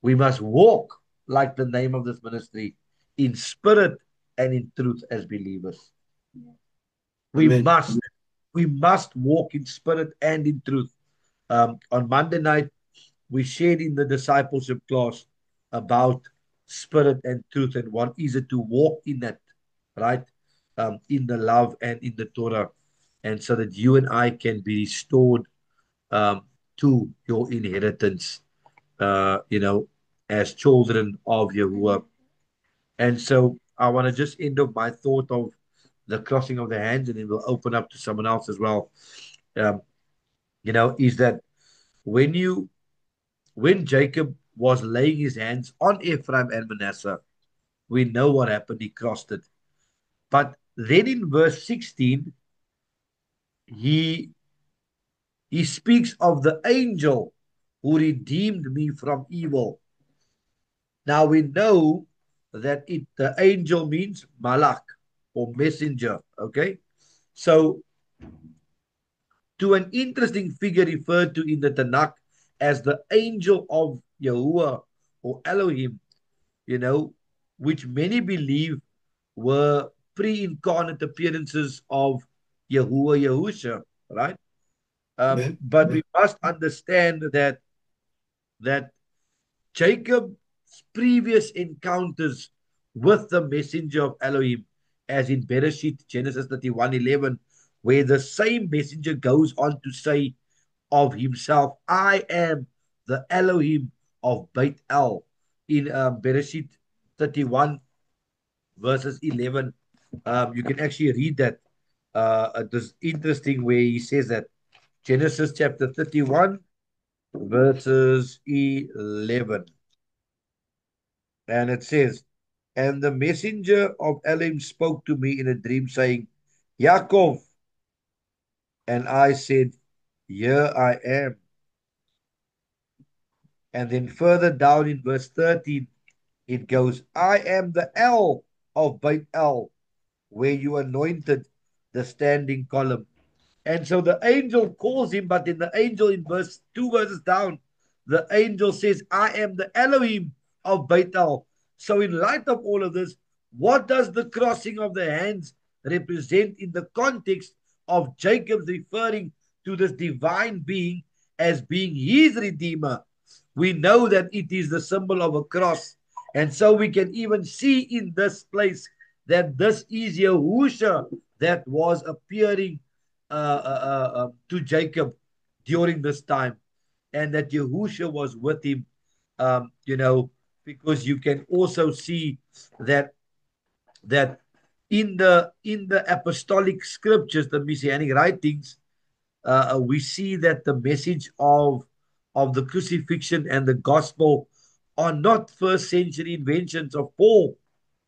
[SPEAKER 2] We must walk like the name of this ministry in spirit and in truth as believers. We
[SPEAKER 1] Amen.
[SPEAKER 2] must walk in spirit and in truth. On Monday night, we shared in the discipleship class about spirit and truth and what is it to walk in that, right? In the love and in the Torah, and so that you and I can be restored to your inheritance, as children of Yahuwah. And so I want to just end up my thought of the crossing of the hands, and then we'll open up to someone else as well. Is that when Jacob was laying his hands on Ephraim and Manasseh, we know what happened. He crossed it. But then in verse 16, he speaks of the angel who redeemed me from evil. Now we know that the angel means malak or messenger. Okay, so to an interesting figure referred to in the Tanakh as the angel of Yahuwah or Elohim, which many believe were pre-incarnate appearances of Yahuwah Yahusha, right? But we must understand that Jacob's previous encounters with the messenger of Elohim, as in Bereshit, Genesis 31:11, where the same messenger goes on to say of himself, I am the Elohim of Beit El, in Bereshit 31 verses 11. You can actually read that. This interesting where he says that Genesis chapter 31 verses 11. And it says, and the messenger of Elohim spoke to me in a dream, saying, Yaakov. And I said, here I am. And then further down in verse 13, it goes, I am the El of Beit El, where you anointed the standing column. And so the angel calls him, but then the angel in two verses down, the angel says, I am the Elohim of Beit El. So in light of all of this, what does the crossing of the hands represent in the context of Jacob referring to this divine being as being his redeemer? We know that it is the symbol of a cross. And so we can even see in this place that this is Yahusha that was appearing to Jacob during this time, and that Yahusha was with him, because you can also see that in the apostolic scriptures, the messianic writings, we see that the message of the crucifixion and the gospel are not first century inventions of Paul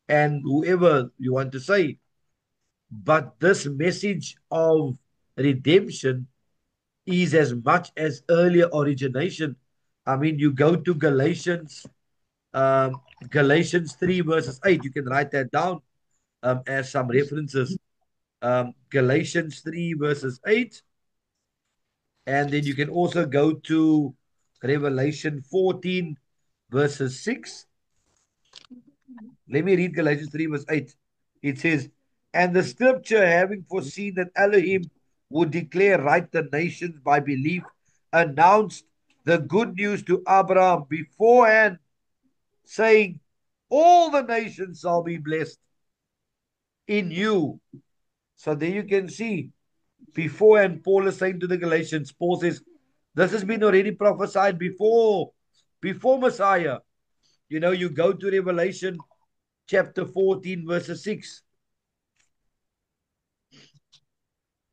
[SPEAKER 2] and whoever you want to say, but this message of redemption is as much as earlier origination. I mean, you go to Galatians 3 verses 8. You can write that down as some references. Galatians 3 verses 8. And then you can also go to Revelation 14 verses 6. Let me read Galatians 3 verse 8. It says, and the scripture, having foreseen that Elohim would declare right the nations by belief, announced the good news to Abraham beforehand, saying, all the nations shall be blessed in you. So there you can see, beforehand, Paul is saying to the Galatians, Paul says, this has been already prophesied before Messiah. You go to Revelation chapter 14 verses 6.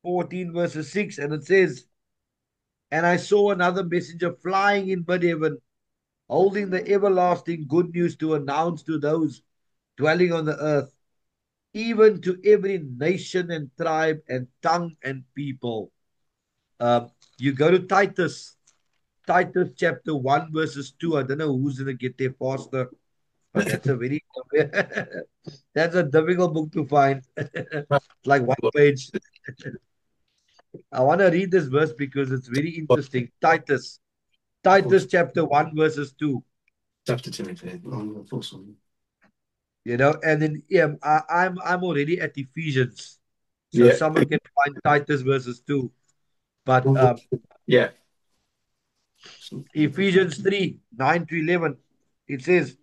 [SPEAKER 2] 14 verses 6, and it says, and I saw another messenger flying in mid-heaven, holding the everlasting good news to announce to those dwelling on the earth, even to every nation and tribe and tongue and people. You go to Titus chapter 1 verses 2. I don't know who's going to get there faster. That's a very that's a difficult book to find. Like one page. I want to read this verse because it's very interesting. Titus chapter 1, verses 2.
[SPEAKER 5] Chapter 2. Oh, awesome.
[SPEAKER 2] You know, and then I'm already at Ephesians. So
[SPEAKER 1] Yeah.
[SPEAKER 2] someone can find Titus verses 2. But
[SPEAKER 1] Yeah.
[SPEAKER 2] Ephesians 3, 9 to 11, it says,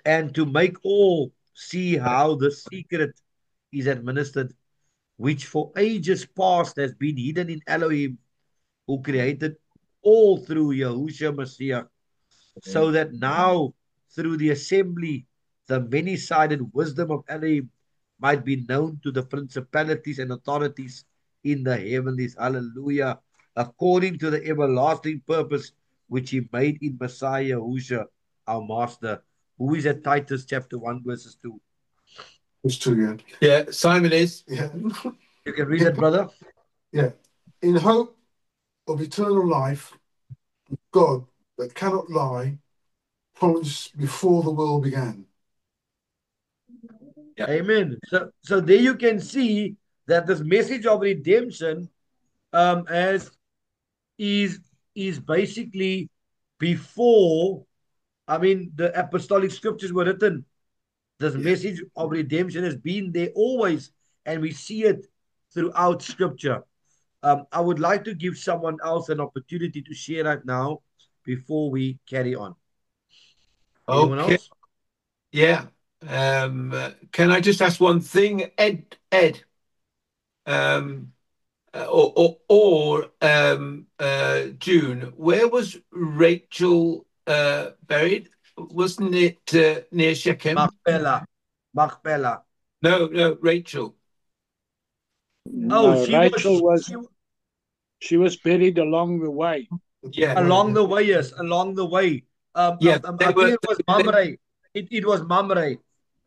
[SPEAKER 2] and to make all see how the secret is administered, which for ages past has been hidden in Elohim, who created all through Yahushua Mashiach, so that now through the assembly, the many-sided wisdom of Elohim might be known to the principalities and authorities in the heavenlies. Hallelujah. According to the everlasting purpose which he made in Messiah Yahushua, our master, who is at Titus chapter 1, verses 2.
[SPEAKER 5] It's 2, yeah.
[SPEAKER 1] Yeah. Simon is.
[SPEAKER 5] Yeah.
[SPEAKER 2] You can read that, brother.
[SPEAKER 5] Yeah. In hope of eternal life, God, that cannot lie, promised before the world began.
[SPEAKER 1] Yeah.
[SPEAKER 2] Amen. So there you can see that this message of redemption as is basically before, I mean, the apostolic scriptures were written. This message of redemption has been there always, and we see it throughout scripture. I would like to give someone else an opportunity to share right now before we carry on. Anyone else?
[SPEAKER 1] Yeah. Can I just ask one thing, Ed? June, where was Rachel buried? Wasn't it near Shechem?
[SPEAKER 2] Machpelah.
[SPEAKER 1] No, Rachel.
[SPEAKER 2] Oh,
[SPEAKER 3] she was buried along the way.
[SPEAKER 1] Yeah.
[SPEAKER 2] Along the way, yes, along the way. I think it was Mamre. It was Mamre.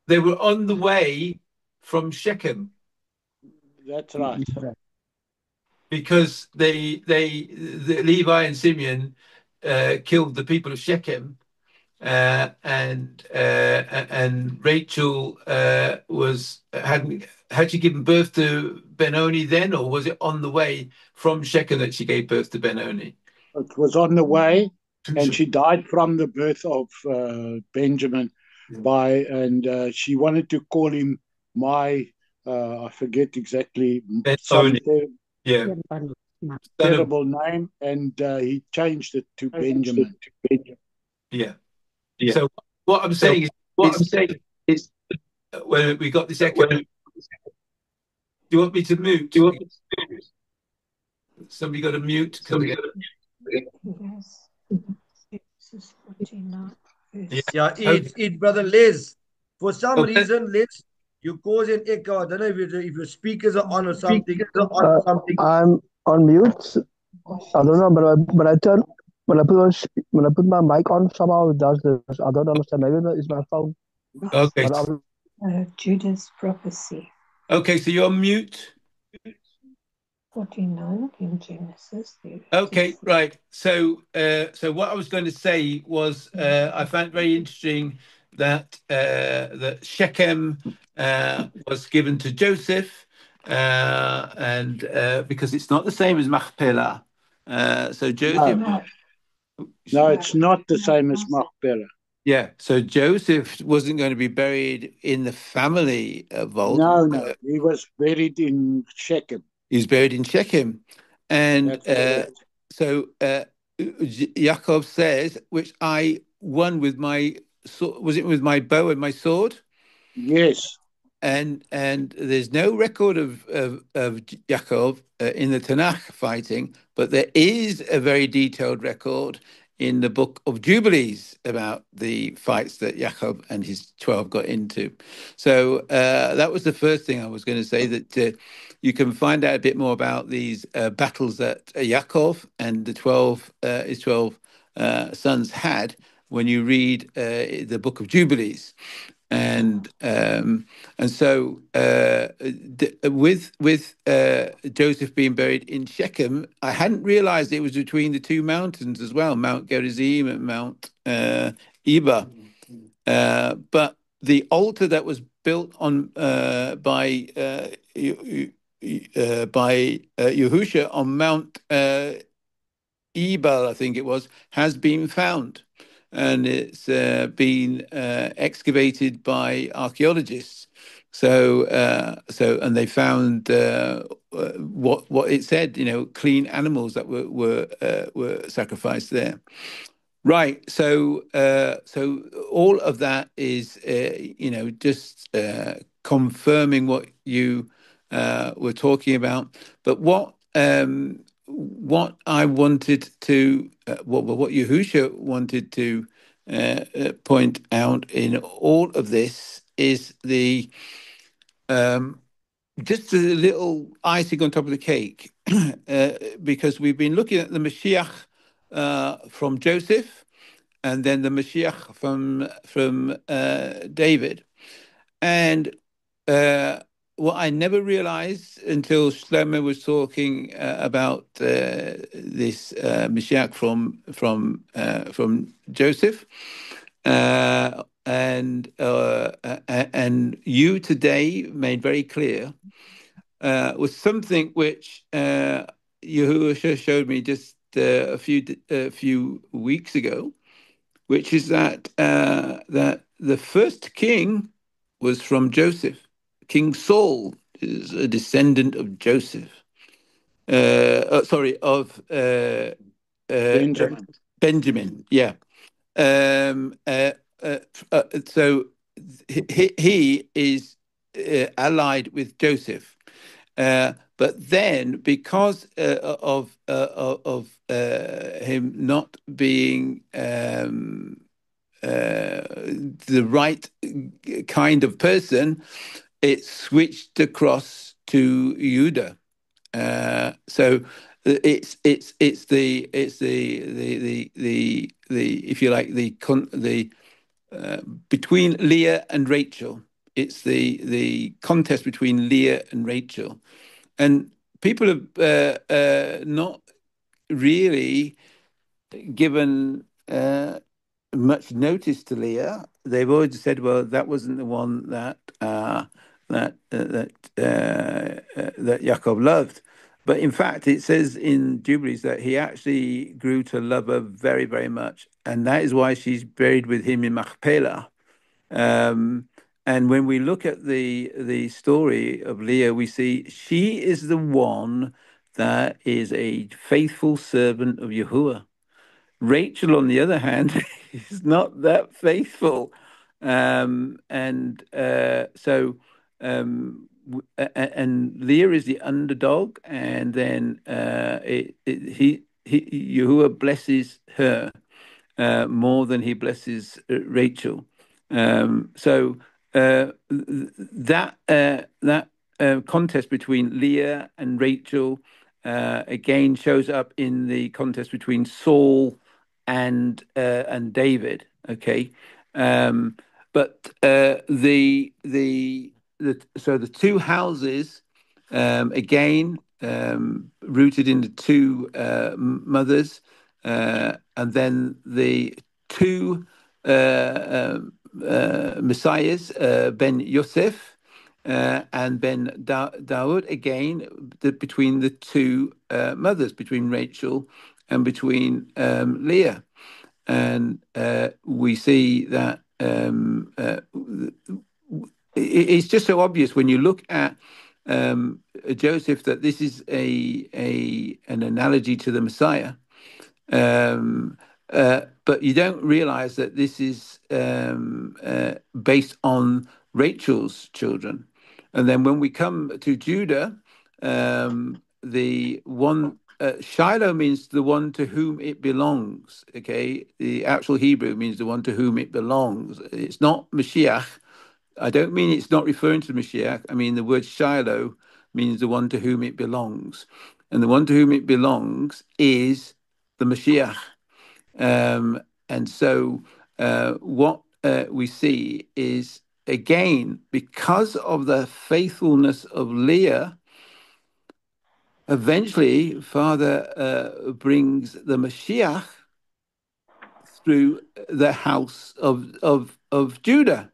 [SPEAKER 1] They were on the way from Shechem.
[SPEAKER 3] That's right.
[SPEAKER 1] Because the Levi and Simeon killed the people of Shechem, and Rachel had she given birth to Benoni then, or was it on the way from Shechem that she gave birth to Benoni?
[SPEAKER 3] It was on the way, and she died from the birth of Benjamin and she wanted to call him I forget exactly
[SPEAKER 1] terrible
[SPEAKER 3] name, and he changed it to Benjamin.
[SPEAKER 1] Yeah. So what I'm saying is when we got this echo. Do you want me to mute? Somebody got to mute.
[SPEAKER 6] Yes. 49.
[SPEAKER 2] Yeah, it, brother Liz. For some reason, Liz, you cause an echo. I don't know if your speakers are on or something.
[SPEAKER 8] I'm on mute. I don't know, but I turn when I put my mic on, somehow it does this. I don't understand. Maybe it's my phone.
[SPEAKER 1] Okay.
[SPEAKER 6] Judah's prophecy.
[SPEAKER 1] Okay, so you're on mute.
[SPEAKER 6] 49 in Genesis.
[SPEAKER 1] Okay, right. So what I was going to say was I found it very interesting that that Shechem was given to Joseph, and because it's not the same as Machpelah. So Joseph.
[SPEAKER 3] No, it's not the same as Machpelah.
[SPEAKER 1] Yeah, so Joseph wasn't going to be buried in the family vault.
[SPEAKER 3] No, he was buried in Shechem.
[SPEAKER 1] He's buried in Shechem, and so Yaakov says, which I won with my with my bow and my sword?
[SPEAKER 3] Yes.
[SPEAKER 1] And there's no record of Yaakov in the Tanakh fighting, but there is a very detailed record in the book of Jubilees about the fights that Yaakov and his 12 got into. So that was the first thing I was going to say, that you can find out a bit more about these battles that Yaakov and his 12 sons had when you read the book of Jubilees. And so with Joseph being buried in Shechem, I hadn't realized it was between the two mountains as well, Mount Gerizim and Mount Eba. But the altar that was built on by Yahusha on Mount Ebal, I think it was, has been found, and it's been excavated by archaeologists. So, and they found what it said, clean animals that were sacrificed there. Right. So, so all of that is, just confirming what you were talking about. But what I wanted to, what Yahusha wanted to point out in all of this is the just a little icing on top of the cake, because we've been looking at the Mashiach from Joseph, and then the Mashiach from David, and what I never realized until Shlomo was talking about this Mashiach from Joseph, and you today made very clear, was something which Yahushua showed me just a few weeks ago, which is that that the first king was from Joseph. King Saul is a descendant of Joseph. Of
[SPEAKER 3] Benjamin.
[SPEAKER 1] Benjamin. Yeah. So he is allied with Joseph. But then, because of him not being the right kind of person, it switched across to Judah. So it's the if you like the between Leah and Rachel. It's the contest between Leah and Rachel, and people have not really given much notice to Leah. They've always said, "Well, that wasn't the one that Yaakov loved." But in fact, it says in Jubilees that he actually grew to love her very, very much, and that is why she's buried with him in Machpelah. And when we look at the story of Leah, we see she is the one that is a faithful servant of Yahuwah. Rachel, on the other hand, is not that faithful, and Leah is the underdog, and then Yahuwah blesses her more than he blesses Rachel. So that contest between Leah and Rachel again shows up in the contest between Saul and David. Okay, but the two houses again rooted in the two mothers, and then the two messiahs, Ben Yosef and Ben Dawood, again between the two mothers, between Rachel and between Leah. And we see that it's just so obvious when you look at Joseph that this is an analogy to the Messiah. But you don't realize that this is based on Rachel's children. And then when we come to Judah, the one Shiloh means the one to whom it belongs. Okay, the actual Hebrew means the one to whom it belongs. It's not Mashiach. I don't mean it's not referring to the Mashiach. I mean the word Shiloh means the one to whom it belongs, and the one to whom it belongs is the Mashiach. And so what we see is, again, because of the faithfulness of Leah, eventually Father brings the Mashiach through the house of Judah,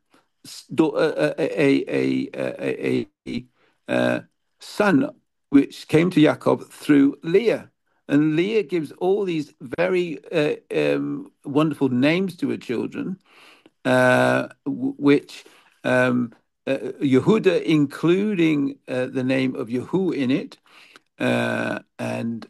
[SPEAKER 1] a son which came to Jacob through Leah. And Leah gives all these very wonderful names to her children, which Yehuda, including the name of Yehu in it, and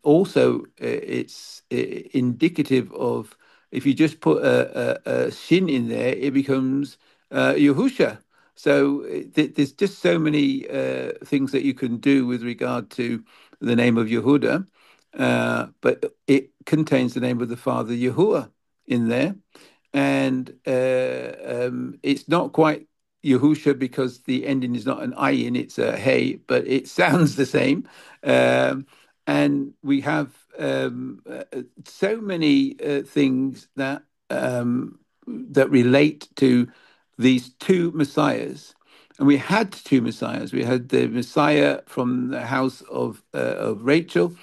[SPEAKER 1] also it's indicative of, if you just put a shin in there, it becomes Yehusha. So there's just so many things that you can do with regard to the name of Yehuda, but it contains the name of the father Yahuwah in there, and it's not quite Yehusha because the ending is not an ayin, it's a hey, but it sounds the same. And we have so many things that that relate to these two messiahs. And we had two messiahs. We had the Messiah from the house of Rachel,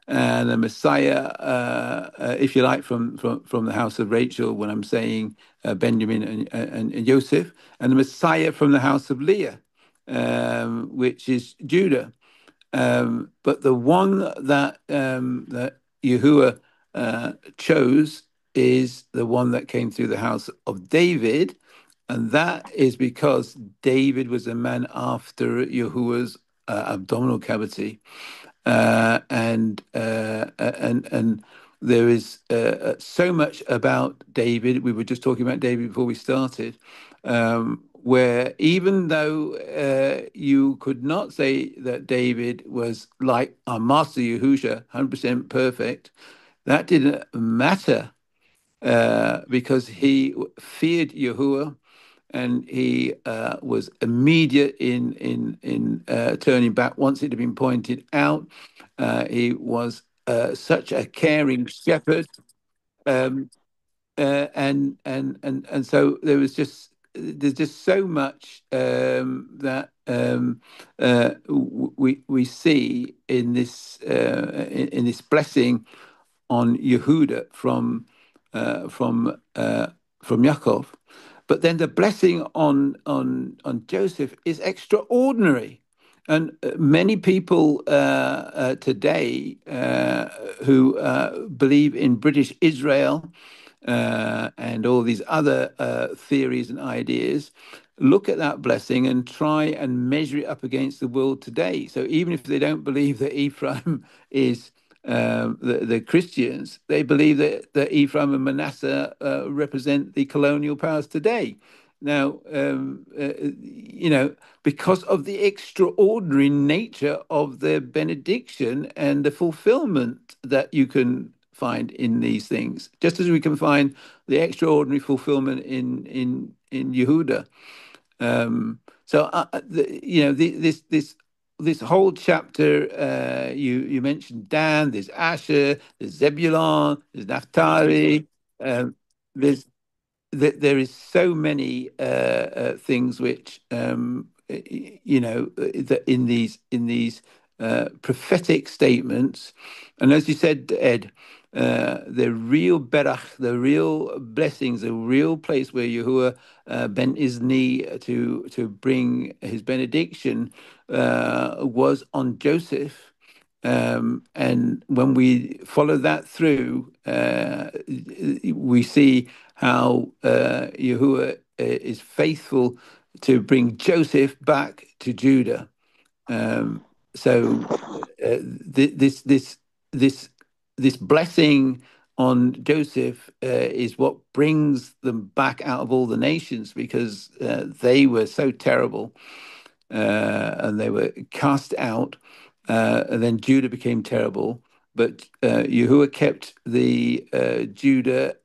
[SPEAKER 1] and the Messiah, if you like, from the house of Rachel, when I'm saying Benjamin and Joseph, and the Messiah from the house of Leah, which is Judah. But the one that that Yahuwah chose is the one that came through the house of David, and that is because David was a man after Yahuwah's abdominal cavity. And there is so much about David. We were just talking about David before we started, where even though you could not say that David was like our master Yahusha, 100% perfect, that didn't matter because he feared Yahuwah, and he was immediate in turning back once it had been pointed out. He was such a caring shepherd, and so there's just so much that we see in this blessing on Yehuda from Yaakov. But then the blessing on Joseph is extraordinary. And many people today who believe in British Israel and all these other theories and ideas look at that blessing and try and measure it up against the world today. So even if they don't believe that Ephraim is the Christians, they believe that Ephraim and Manasseh represent the colonial powers today. Now, because of the extraordinary nature of the benediction and the fulfillment that you can find in these things, just as we can find the extraordinary fulfillment in Yehuda. This whole chapter, you mentioned Dan, there's Asher, there's Zebulon, there's Naphtali, there is so many things which that in these prophetic statements, and as you said, Ed, the real berach, the real blessings, the real place where Yahuwah bent his knee to bring his benediction was on Joseph. And when we follow that through, we see how Yahuwah is faithful to bring Joseph back to Judah. This blessing on Joseph is what brings them back out of all the nations, because they were so terrible and they were cast out. And then Judah became terrible, but Yahuwah kept the Judah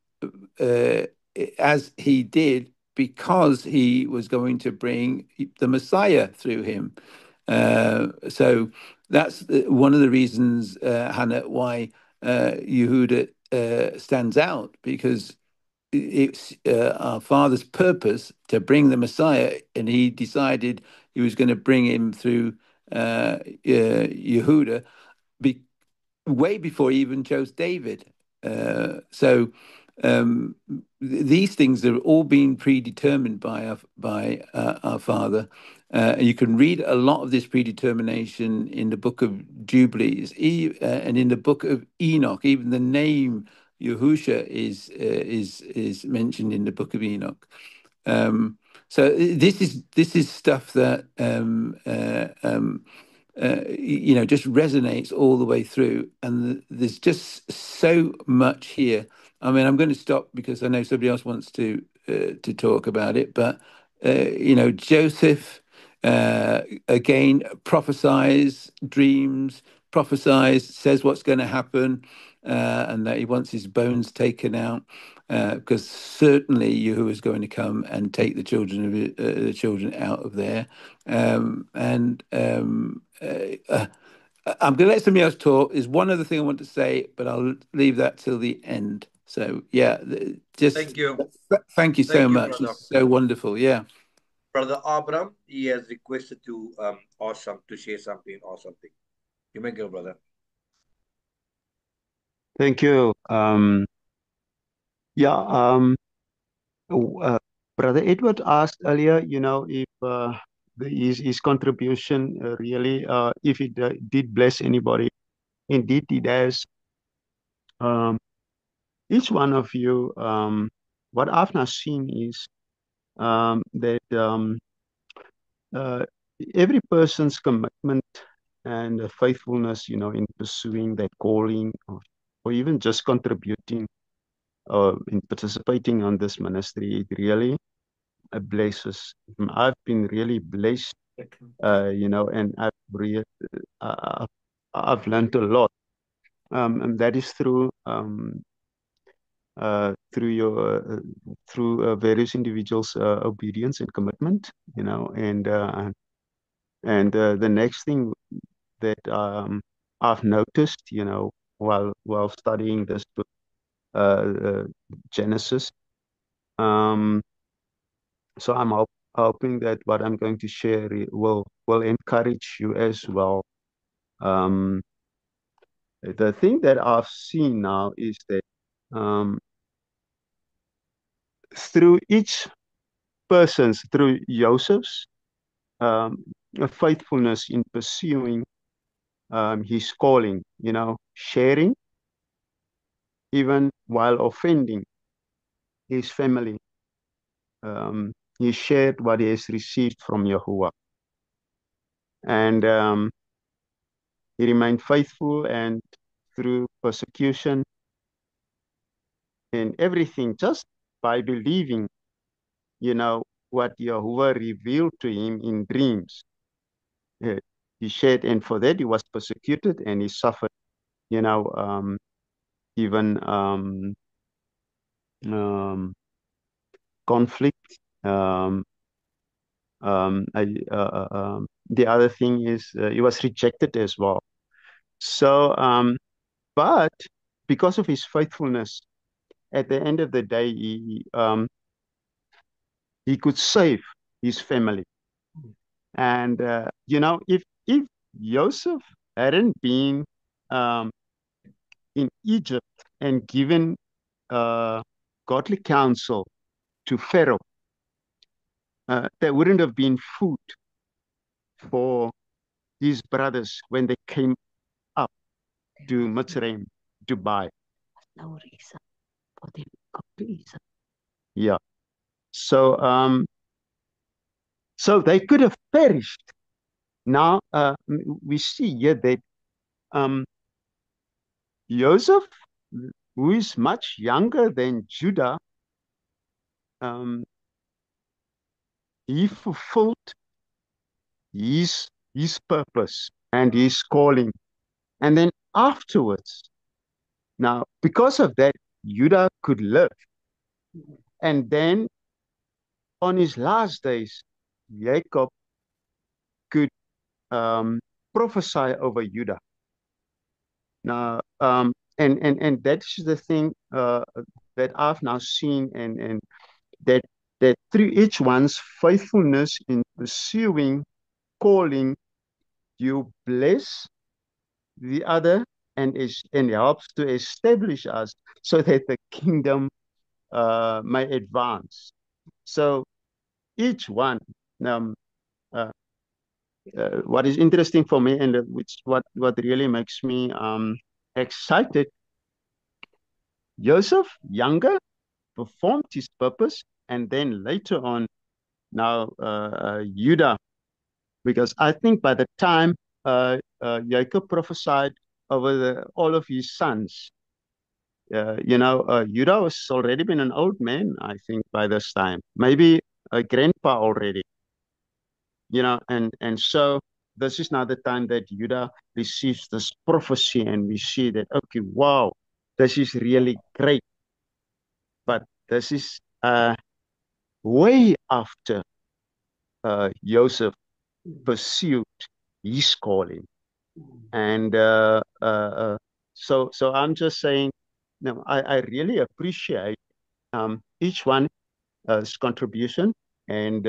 [SPEAKER 1] as he did because he was going to bring the Messiah through him. So that's one of the reasons, Hannah, why Yehuda stands out, because it's our Father's purpose to bring the Messiah, and he decided he was going to bring him through Yehuda way before he even chose David. So these things are all being predetermined by our Father. You can read a lot of this predetermination in the book of Jubilees and in the book of Enoch. Even the name Yahusha is mentioned in the book of Enoch. So this is stuff that just resonates all the way through, and there's just so much here. I mean, I'm going to stop because I know somebody else wants to talk about it, but Joseph again prophesies dreams, prophesies, says what's going to happen, and that he wants his bones taken out. Because certainly Yahuwah is going to come and take the children out of there, I'm going to let somebody else talk. There's one other thing I want to say, but I'll leave that till the end. So yeah, just
[SPEAKER 2] Thank you.
[SPEAKER 1] Thank you so
[SPEAKER 2] Thank you,
[SPEAKER 1] much.
[SPEAKER 2] brother.
[SPEAKER 1] It's so wonderful. Yeah.
[SPEAKER 2] Brother Abram, he has requested to share something or something. You may go, brother.
[SPEAKER 4] Thank you. Brother Edward asked earlier, if his contribution really, if it did bless anybody. Indeed, it has. Each one of you, what I've now seen is that every person's commitment and faithfulness, in pursuing that calling, or even just contributing in participating on this ministry, it really blesses. I've been really blessed, and I've learned a lot, and that is through various individuals' obedience and commitment, and the next thing that I've noticed, while studying this book, Genesis. So I'm hoping that what I'm going to share will encourage you as well. The thing that I've seen now is that through each person's, through Joseph's faithfulness in pursuing his calling, sharing, even while offending his family. He shared what he has received from Yahuwah. And he remained faithful, and through persecution and everything, just by believing, what Yahuwah revealed to him in dreams. He shared, and for that he was persecuted and he suffered, even conflict. The other thing is he was rejected as well. So, but because of his faithfulness, at the end of the day, he could save his family. And if Joseph hadn't been in Egypt and given godly counsel to Pharaoh, there wouldn't have been food for his brothers when they came up to Mitzrayim to buy. No reason for them to come to Egypt. Yeah. So they could have perished. Now we see here that Joseph, who is much younger than Judah, he fulfilled his purpose and his calling. And then afterwards, now because of that, Judah could live. And then on his last days, Jacob could prophesy over Judah. Now, and that's the thing that I've now seen, and that through each one's faithfulness in pursuing calling, you bless the other and helps to establish us so that the kingdom may advance. So each one, um, uh, what is interesting for me, and which what really makes me excited, Joseph, younger, performed his purpose, and then later on, now Judah, because I think by the time Jacob prophesied over all of his sons, Judah was already been an old man, I think, by this time, maybe a grandpa already, and so this is now the time that Judah receives this prophecy, and we see that, okay, wow, this is really great, but this is way after Joseph pursued his calling. And so I'm just saying, I really appreciate each one's contribution and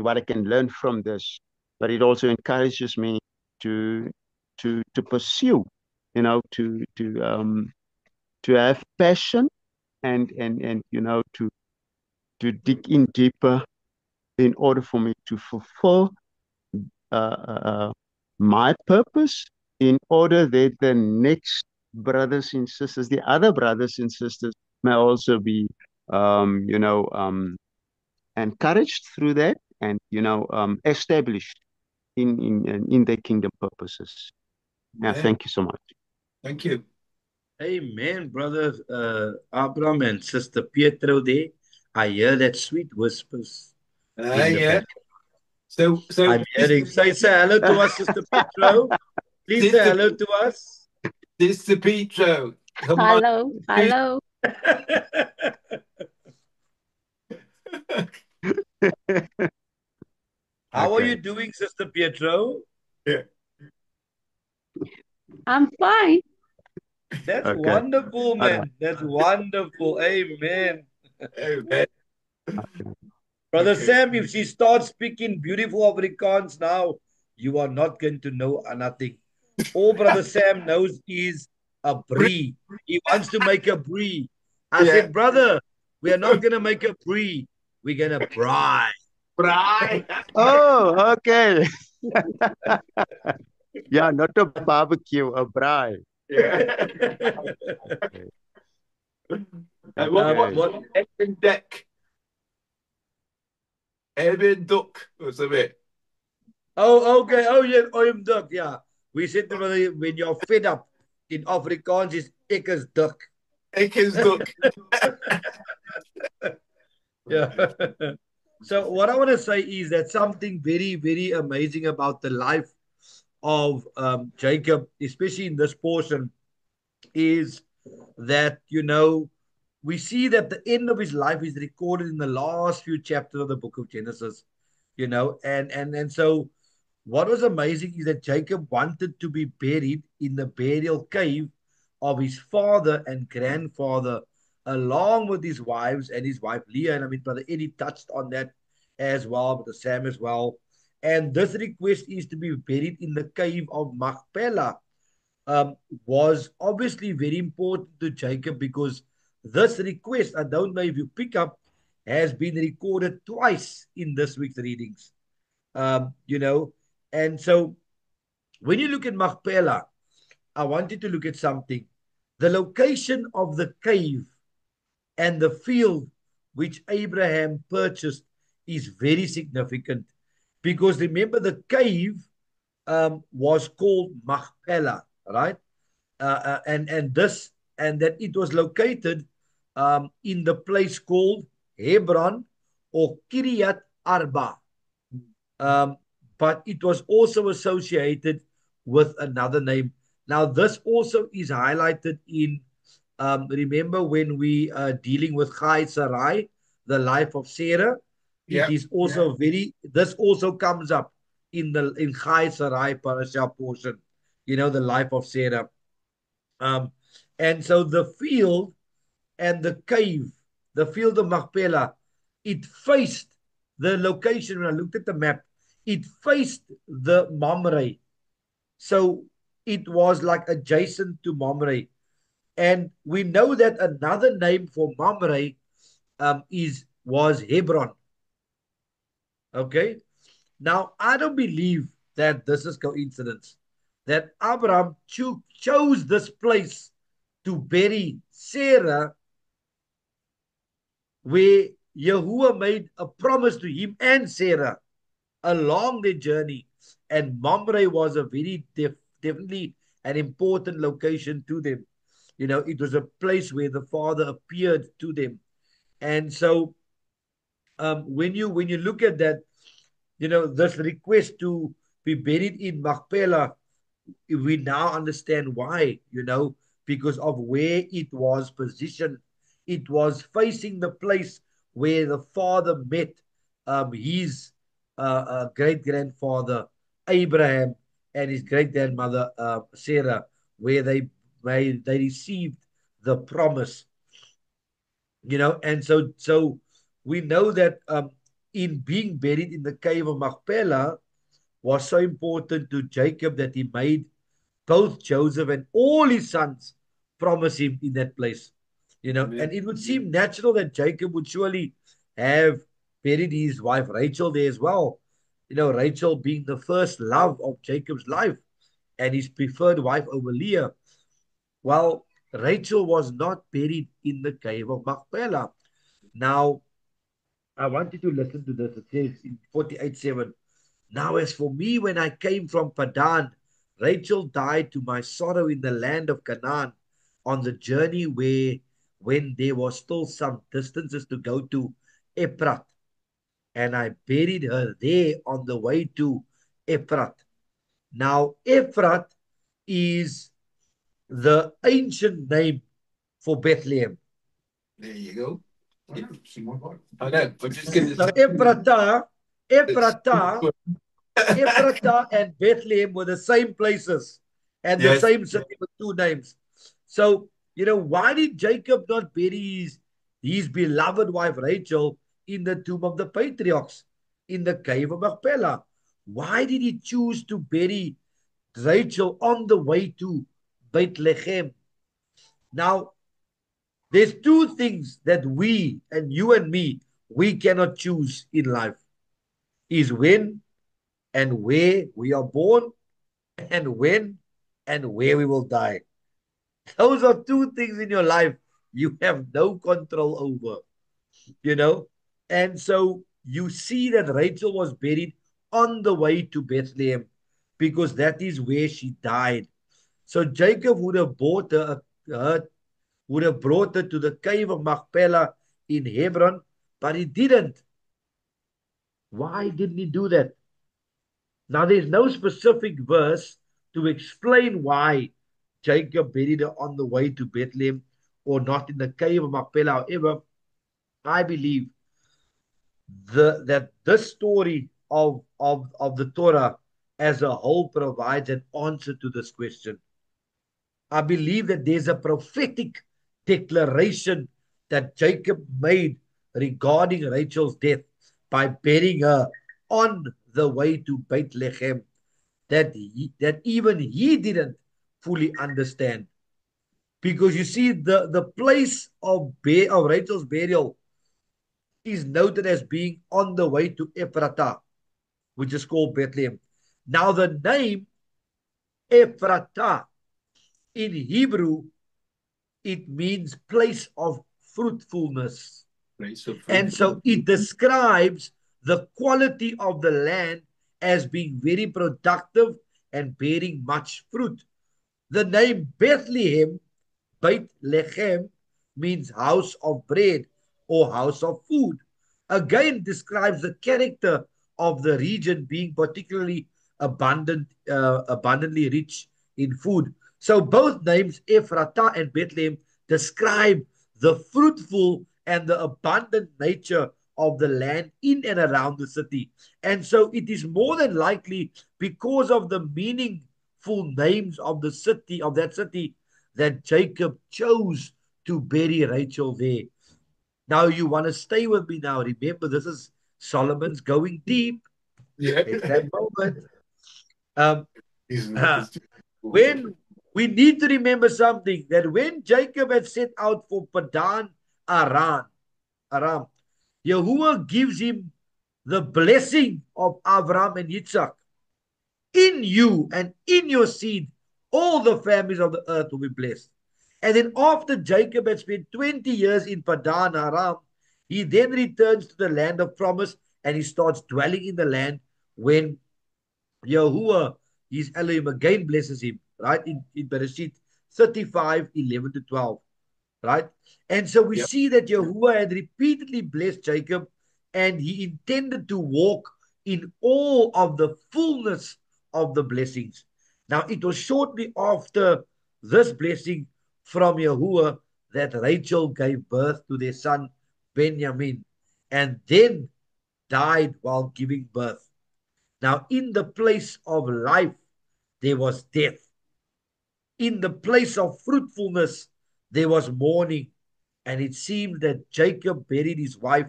[SPEAKER 4] what I can learn from this. But it also encourages me to pursue, to have passion and to dig in deeper in order for me to fulfill my purpose, in order that the next brothers and sisters, the other brothers and sisters, may also be, encouraged through that, and established in their kingdom purposes. Now, thank you so much.
[SPEAKER 1] Thank you.
[SPEAKER 2] Amen, brother Abraham and sister Pietro there. I hear that sweet whispers.
[SPEAKER 1] Yeah. So
[SPEAKER 2] I'm hearing. Say hello to us, Sister Pietro. Please say hello to us.
[SPEAKER 1] Sister Pietro.
[SPEAKER 9] Hello. Hello.
[SPEAKER 2] How are you doing, Sister Pietro?
[SPEAKER 1] Yeah.
[SPEAKER 9] I'm fine.
[SPEAKER 2] That's wonderful, man. That's wonderful. Amen.
[SPEAKER 1] Amen.
[SPEAKER 2] Brother Sam, if she starts speaking beautiful Afrikaans now, you are not going to know nothing. All Brother Sam knows is a brie. He wants to make a brie. I said, brother, we are not going to make a brie. We're going to braai.
[SPEAKER 1] Braai.
[SPEAKER 4] Oh, okay. Yeah, not a barbecue, a braai.
[SPEAKER 1] Yeah. What deck? Eben duck or something.
[SPEAKER 2] Oh, okay. Oh, yeah. Oim duck. Yeah. We said to brother, when you're fed up in Afrikaans, is ek is duck.
[SPEAKER 1] Ek is duck.
[SPEAKER 2] Yeah. So what I want to say is that something very, very amazing about the life of Jacob, especially in this portion, is that, we see that the end of his life is recorded in the last few chapters of the book of Genesis, and so what was amazing is that Jacob wanted to be buried in the burial cave of his father and grandfather, along with his wives and his wife Leah. And I mean, Brother Eddie touched on that as well, Brother Sam as well. And this request is to be buried in the cave of Machpelah. Was obviously very important to Jacob, because this request, I don't know if you pick up, has been recorded twice in this week's readings. And so when you look at Machpelah, I want you to look at something. The location of the cave and the field which Abraham purchased is very significant, because remember, the cave was called Machpelah, right? And that it was located in the place called Hebron or Kiryat Arba. But it was also associated with another name. Now, this also is highlighted in, remember when we are dealing with Chai Sarai, the life of Sarah? It is also this also comes up in Chai Sarai parasha portion, the life of Sarah. And so the field and the cave, the field of Machpelah, it faced the location. When I looked at the map, it faced the Mamre. So it was like adjacent to Mamre. And we know that another name for Mamre was Hebron. Okay. Now, I don't believe that this is coincidence, that Abraham chose this place to bury Sarah, where Yahuwah made a promise to him and Sarah along their journey. And Mamre was a very definitely an important location to them. You know, it was a place where the Father appeared to them. And so when you look at that, you know, this request to be buried in Machpelah, we now understand why, you know, because of where it was positioned. It was facing the place where the Father met his great grandfather Abraham and his great grandmother Sarah, where they received the promise, you know. And so we know that in being buried in the cave of Machpelah was so important to Jacob that he made both Joseph and all his sons promise him in that place. You know, and it would seem natural that Jacob would surely have buried his wife Rachel there as well. You know, Rachel being the first love of Jacob's life and his preferred wife over Leah. Well, Rachel was not buried in the cave of Machpelah. Now, I want you to listen to this. It says in 48:7, now as for me, when I came from Padan, Rachel died to my sorrow in the land of Canaan on the journey when there was still some distances to go to Ephrat. And I buried her there on the way to Ephrat. Now, Ephrat is the ancient name for Bethlehem.
[SPEAKER 1] There you go. Yeah. I know, but just get
[SPEAKER 2] So Ephrata and Bethlehem were the same places and the same city with two names. So, you know, why did Jacob not bury his beloved wife Rachel in the tomb of the patriarchs in the cave of Machpelah? Why did he choose to bury Rachel on the way to Bethlehem? Now, there's two things that we and you and me, we cannot choose in life. Is when and where we are born and when and where we will die. Those are two things in your life you have no control over, you know. And so you see that Rachel was buried on the way to Bethlehem because that is where she died. So Jacob would have brought her to the cave of Machpelah in Hebron, but he didn't. Why didn't he do that? Now, there's no specific verse to explain why Jacob buried her on the way to Bethlehem or not in the cave of Machpelah. However, I believe that this story of the Torah as a whole provides an answer to this question. I believe that there's a prophetic declaration that Jacob made regarding Rachel's death by burying her on the way to Bethlehem that even he didn't fully understand. Because you see, the place of Rachel's burial is noted as being on the way to Ephrata, which is called Bethlehem. Now, the name Ephrata in Hebrew, it means place of fruitfulness. And so it describes the quality of the land as being very productive and bearing much fruit. The name Bethlehem, Beit Lechem, means house of bread or house of food. Again, describes the character of the region being particularly abundantly rich in food. So both names, Ephrata and Bethlehem, describe the fruitful and the abundant nature of the land in and around the city. And so it is more than likely because of the meaningful names of the city, of that city, that Jacob chose to bury Rachel there. Now you want to stay with me now. Remember, this is Solomon's going deep.
[SPEAKER 5] Yeah.
[SPEAKER 2] At that moment. when we need to remember something, that when Jacob had set out for Padan Aram, Yahuwah gives him the blessing of Abraham and Yitzchak. In you and in your seed, all the families of the earth will be blessed. And then after Jacob had spent 20 years in Padan Aram, he then returns to the land of promise and he starts dwelling in the land when Yahuwah, his Elohim, again blesses him, right? In Bereshit 35, 11 to 12, right? And so we see that Yahuwah had repeatedly blessed Jacob and he intended to walk in all of the fullness of the blessings. Now, it was shortly after this blessing from Yahuwah that Rachel gave birth to their son Benjamin and then died while giving birth. Now, in the place of life, there was death. In the place of fruitfulness, there was mourning. And it seemed that Jacob buried his wife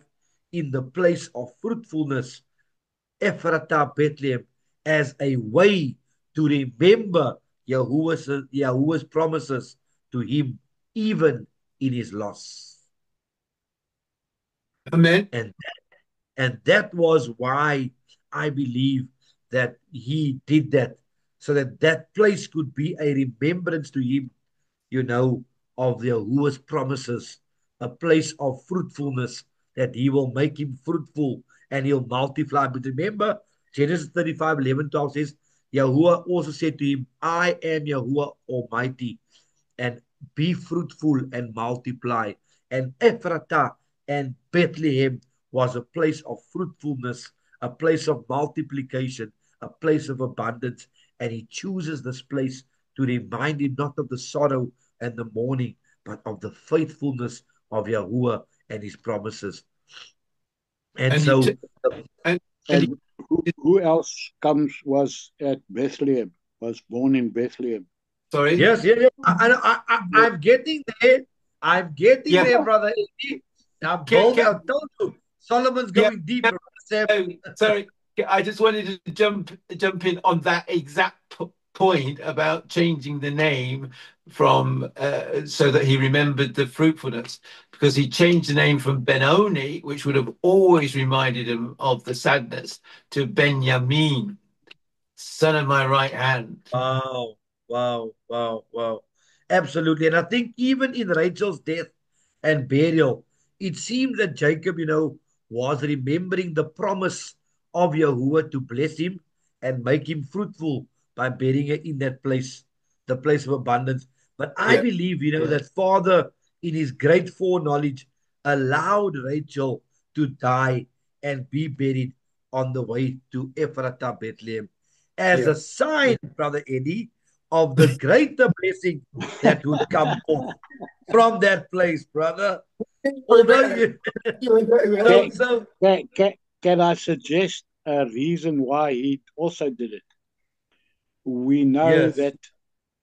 [SPEAKER 2] in the place of fruitfulness, Ephratah, Bethlehem, as a way to remember Yahuwah's promises to him, even in his loss.
[SPEAKER 1] Amen.
[SPEAKER 2] And that was why I believe that he did that, so that that place could be a remembrance to him, of Yahuwah's promises, a place of fruitfulness, that he will make him fruitful and he'll multiply. But remember, Genesis 35, 11, 12 says, Yahuwah also said to him, I am Yahuwah Almighty, and be fruitful and multiply. And Ephratah and Bethlehem was a place of fruitfulness, a place of multiplication, a place of abundance. And he chooses this place to remind him not of the sorrow and the mourning, but of the faithfulness of Yahuwah and his promises. And
[SPEAKER 3] who else was at Bethlehem, was born in Bethlehem?
[SPEAKER 1] Sorry?
[SPEAKER 2] Yes. I'm getting there. I'm getting there, Brother Eddie. Now, I told you, Solomon's going deeper.
[SPEAKER 1] Sorry, I just wanted to jump in on that exact point about changing the name from so that he remembered the fruitfulness, because he changed the name from Benoni, which would have always reminded him of the sadness, to Benjamin, son of my right hand.
[SPEAKER 2] Wow. Absolutely. And I think even in Rachel's death and burial, it seems that Jacob, was remembering the promise of Yahuwah to bless him and make him fruitful by burying her in that place, the place of abundance. But I believe, that Father, in his great foreknowledge, allowed Rachel to die and be buried on the way to Ephratah, Bethlehem, as a sign, Brother Eddie, of the greater blessing that would come forth from that place, brother.
[SPEAKER 3] Can I suggest a reason why he also did it? We know that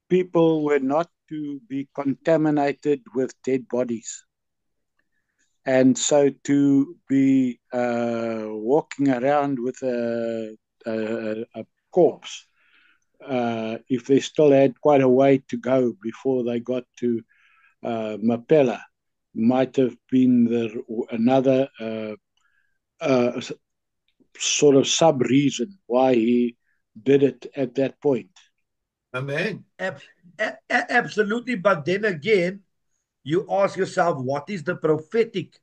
[SPEAKER 3] people were not to be contaminated with dead bodies. And so to be walking around with a corpse, if they still had quite a way to go before they got to Machpelah, might have been another sort of sub-reason why he did it at that point.
[SPEAKER 1] Amen.
[SPEAKER 2] Absolutely. But then again, you ask yourself, what is the prophetic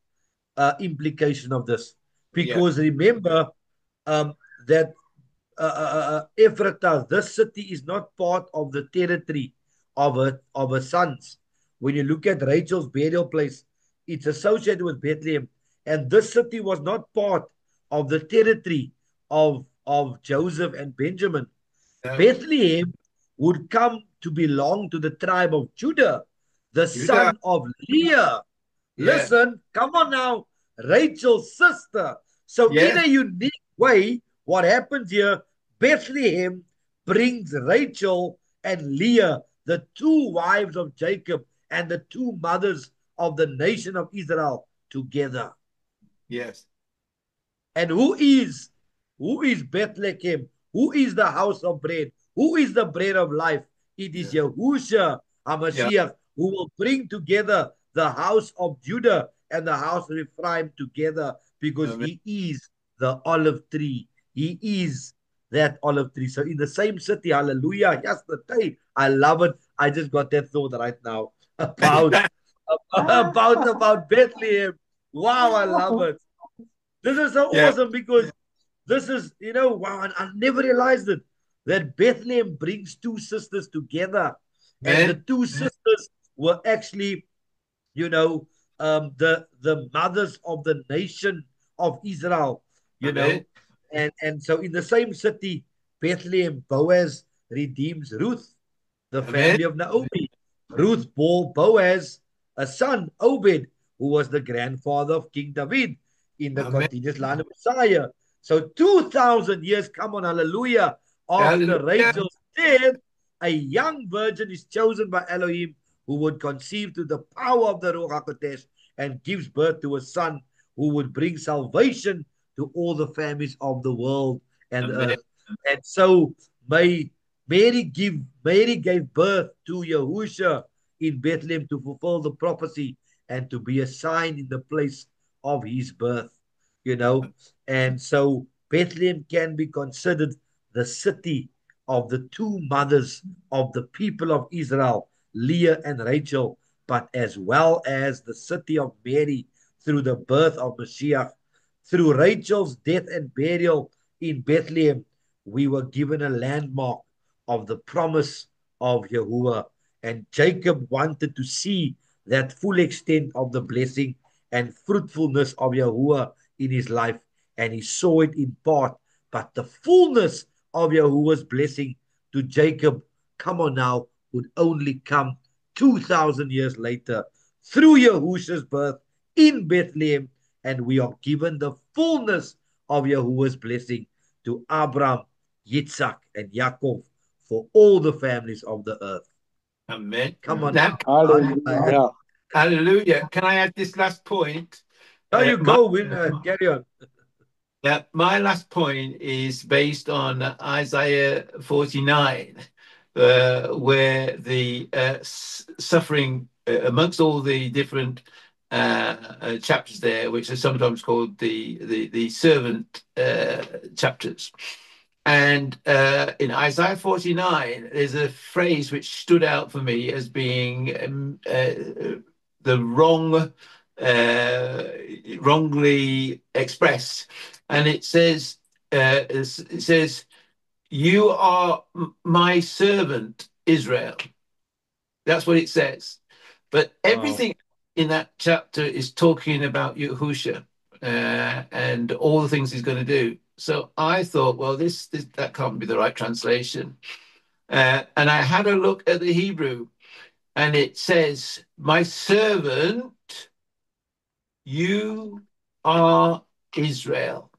[SPEAKER 2] implication of this? Because remember that Ephratah, this city, is not part of the territory of her sons. When you look at Rachel's burial place, it's associated with Bethlehem. And this city was not part of the territory of Joseph and Benjamin. No. Bethlehem would come to belong to the tribe of Judah, the son of Leah. Listen, come on now, Rachel's sister. So in a unique way, what happens here, Bethlehem brings Rachel and Leah, the two wives of Jacob and the two mothers of the nation of Israel, together.
[SPEAKER 1] Yes.
[SPEAKER 2] And who is Bethlehem? Who is the house of bread? Who is the bread of life? it is Yahusha HaMashiach who will bring together the house of Judah and the house of Ephraim together, because he is the olive tree. He is that olive tree. So in the same city, hallelujah. Yes, the day. I love it. I just got that thought right now about Bethlehem. Wow, I love it. This is so awesome, because this is, wow, I never realized it, that Bethlehem brings two sisters together. And the two sisters were actually, the mothers of the nation of Israel, and so in the same city, Bethlehem, Boaz redeems Ruth, the family of Naomi. Ruth bore Boaz a son, Obed, who was the grandfather of King David in the continuous line of Messiah. So 2,000 years, come on, hallelujah, after Rachel's death, a young virgin is chosen by Elohim, who would conceive through the power of the Ruach HaKodesh and gives birth to a son who would bring salvation to all the families of the world and the earth. And so Mary gave birth to Yahusha in Bethlehem to fulfill the prophecy and to be a sign in the place of his birth, And so Bethlehem can be considered the city of the two mothers of the people of Israel, Leah and Rachel, but as well as the city of Mary through the birth of Mashiach. Through Rachel's death and burial in Bethlehem, we were given a landmark of the promise of Yahuwah. And Jacob wanted to see that full extent of the blessing and fruitfulness of Yahuwah in his life. And he saw it in part, but the fullness of Yahuwah's blessing to Jacob, come on now, would only come 2,000 years later through Yahusha's birth in Bethlehem. And we are given the fullness of Yahuwah's blessing to Abraham, Yitzhak, and Yaakov for all the families of the earth.
[SPEAKER 1] Amen.
[SPEAKER 2] Come on.
[SPEAKER 1] Now,
[SPEAKER 3] Hallelujah.
[SPEAKER 1] hallelujah. Can I add this last point?
[SPEAKER 2] There you go, Win. Carry on.
[SPEAKER 1] Yeah, my last point is based on Isaiah 49, where the suffering amongst all the different chapters there, which are sometimes called the servant chapters. And in Isaiah 49, there's a phrase which stood out for me as being the wrongly expressed. And it says, "You are my servant, Israel." That's what it says. But everything in that chapter is talking about Yahusha and all the things he's going to do. So I thought, well, that can't be the right translation. And I had a look at the Hebrew, and it says, "My servant, you are Israel."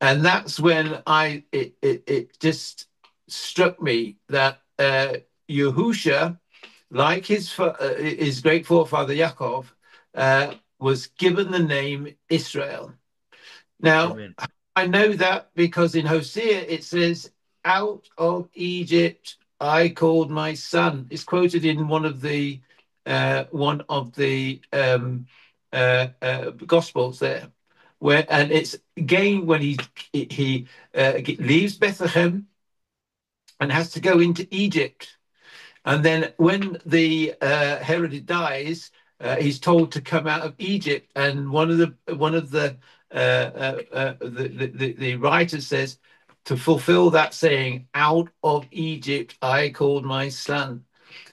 [SPEAKER 1] And that's when it just struck me that Yahusha, like his great forefather Yaakov, was given the name Israel. Now, Amen. I know that because in Hosea it says, "Out of Egypt I called my son." It's quoted in one of the Gospels there, and it's again when he leaves Bethlehem and has to go into Egypt. And then when the Herod dies, he's told to come out of Egypt. And one of the writer says, to fulfill that saying, "Out of Egypt I called my son."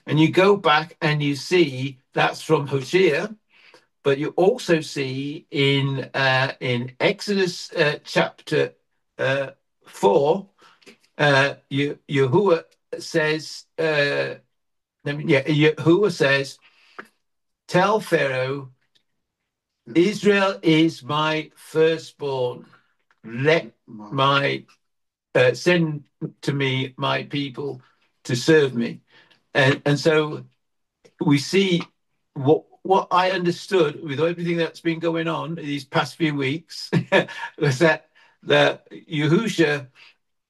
[SPEAKER 1] And you go back and you see that's from Hosea, but you also see in Exodus chapter 4, Yahuwah says, Yahuwah says, "Tell Pharaoh, Israel is my firstborn. Let send to me my people to serve me." And so we see what I understood with everything that's been going on these past few weeks was that the Yahusha,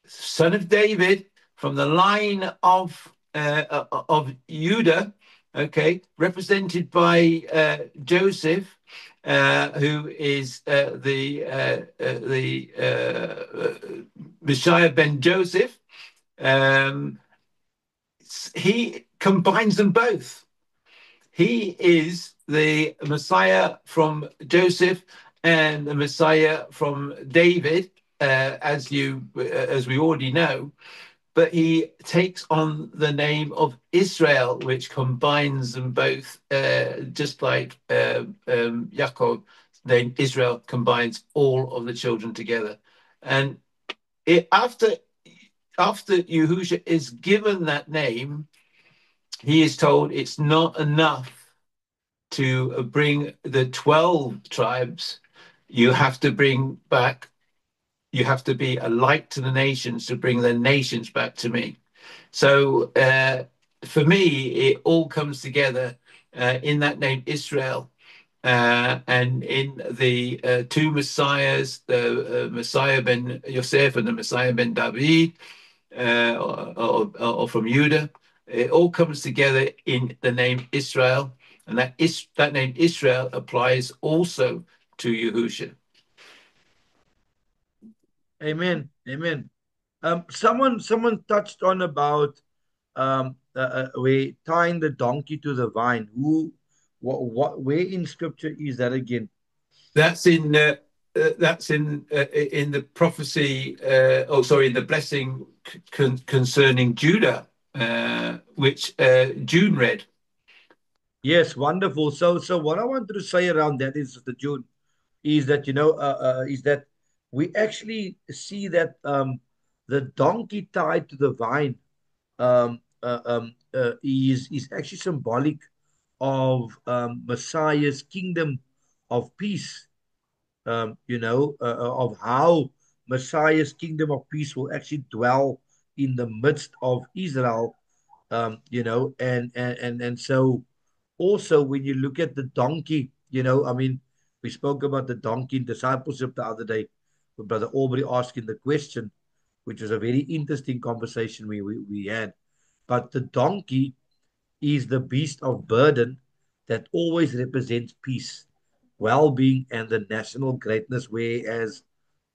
[SPEAKER 1] son of David, from the line of of Judah, okay, represented by Joseph, who is the Messiah ben Joseph. He combines them both. He is the Messiah from Joseph and the Messiah from David, as we already know. But he takes on the name of Israel, which combines them both, just like Yaakov, name Israel combines all of the children together. And after Yahusha is given that name, he is told it's not enough to bring the 12 tribes. You have to bring back, you have to be a light to the nations to bring the nations back to me. So for me, it all comes together in that name, Israel. And in the two messiahs, the Messiah ben Yosef and the Messiah ben David, or from Judah, it all comes together in the name Israel, and that name Israel applies also to Yahusha.
[SPEAKER 2] Amen. Amen. Someone touched on about we tying the donkey to the vine. Where in scripture is that again?
[SPEAKER 1] That's in the prophecy. In the blessing concerning Judah, which June read.
[SPEAKER 2] Yes, wonderful. So what I wanted to say around that is the June is that is that we actually see that the donkey tied to the vine is actually symbolic of Messiah's kingdom of peace. Of how Messiah's kingdom of peace will actually dwell in the midst of Israel. And so also when you look at the donkey, we spoke about the donkey in discipleship the other day with Brother Aubrey asking the question, which was a very interesting conversation we had. But the donkey is the beast of burden that always represents peace, well-being, and the national greatness. Whereas,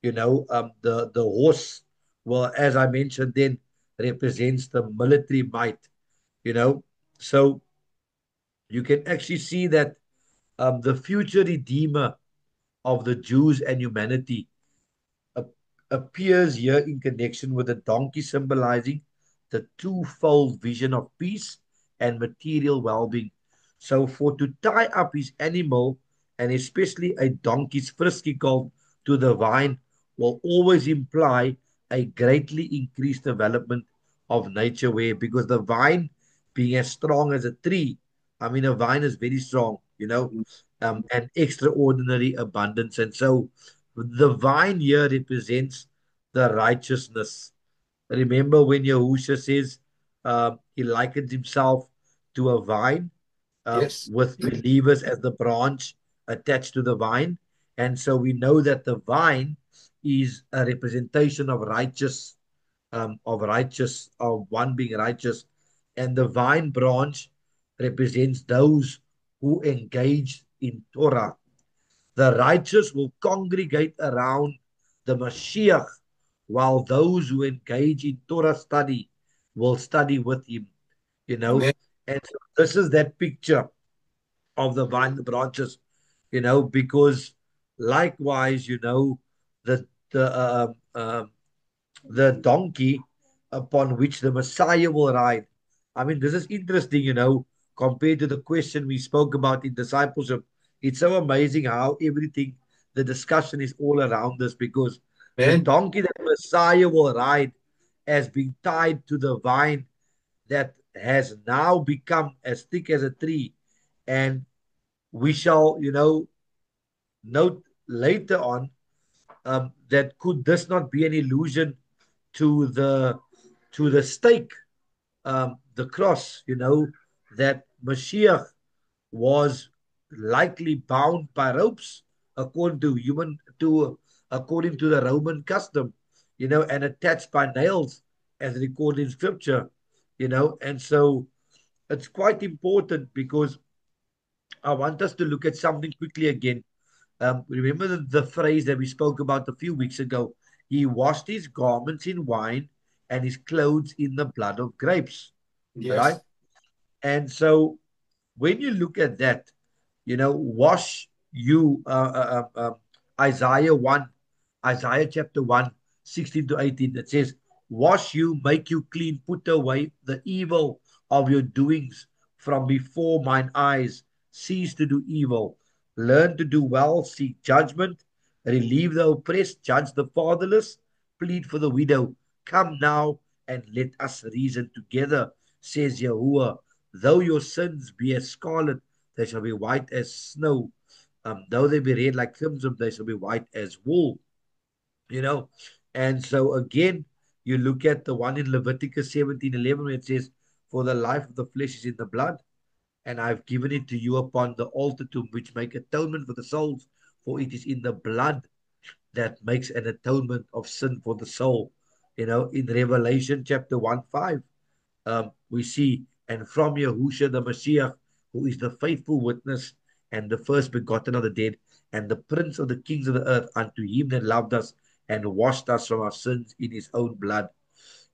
[SPEAKER 2] the horse, well, as I mentioned, then represents the military might. So you can actually see that the future redeemer of the Jews and humanity appears here in connection with the donkey, symbolizing the twofold vision of peace and material well-being. So for to tie up his animal, and especially a donkey's frisky colt, to the vine will always imply a greatly increased development of nature, where because the vine being as strong as a tree, a vine is very strong, and extraordinary abundance. And so the vine here represents the righteousness. Remember when Yahusha says he likens himself to a vine,
[SPEAKER 1] Yes.
[SPEAKER 2] with believers as the branch attached to the vine. And so we know that the vine is a representation of of one being righteous. And the vine branch represents those who engage in Torah. The righteous will congregate around the Mashiach, while those who engage in Torah study will study with him.
[SPEAKER 1] Amen.
[SPEAKER 2] And so this is that picture of the vine branches, because likewise, the the the donkey upon which the Messiah will ride. This is interesting, compared to the question we spoke about in discipleship. It's so amazing how everything, the discussion is all around us, because the donkey that Messiah will ride has been tied to the vine that has now become as thick as a tree. And we shall, note later on that could this not be an illusion to the stake, the cross, that Mashiach was likely bound by ropes according to the Roman custom, and attached by nails as recorded in scripture. And so it's quite important because I want us to look at something quickly again. Remember the phrase that we spoke about a few weeks ago? He washed his garments in wine and his clothes in the blood of grapes, right?
[SPEAKER 5] Yes.
[SPEAKER 2] And so when you look at that, wash you, Isaiah 1, Isaiah chapter 1, 16 to 18, it says, wash you, make you clean, put away the evil of your doings from before mine eyes, cease to do evil, learn to do well, seek judgment, relieve the oppressed, judge the fatherless, plead for the widow. Come now and let us reason together, says Yahuwah. Though your sins be as scarlet, they shall be white as snow. Though they be red like crimson, they shall be white as wool. You know, and so again, you look at the one in Leviticus 17:11, where it says, "For the life of the flesh is in the blood, and I've given it to you upon the altar to which make atonement for the souls, for it is in the blood that makes an atonement of sin for the soul." In Revelation chapter 1:5, we see, and from Yahushua the Mashiach, who is the faithful witness and the first begotten of the dead, and the prince of the kings of the earth, unto him that loved us and washed us from our sins in his own blood.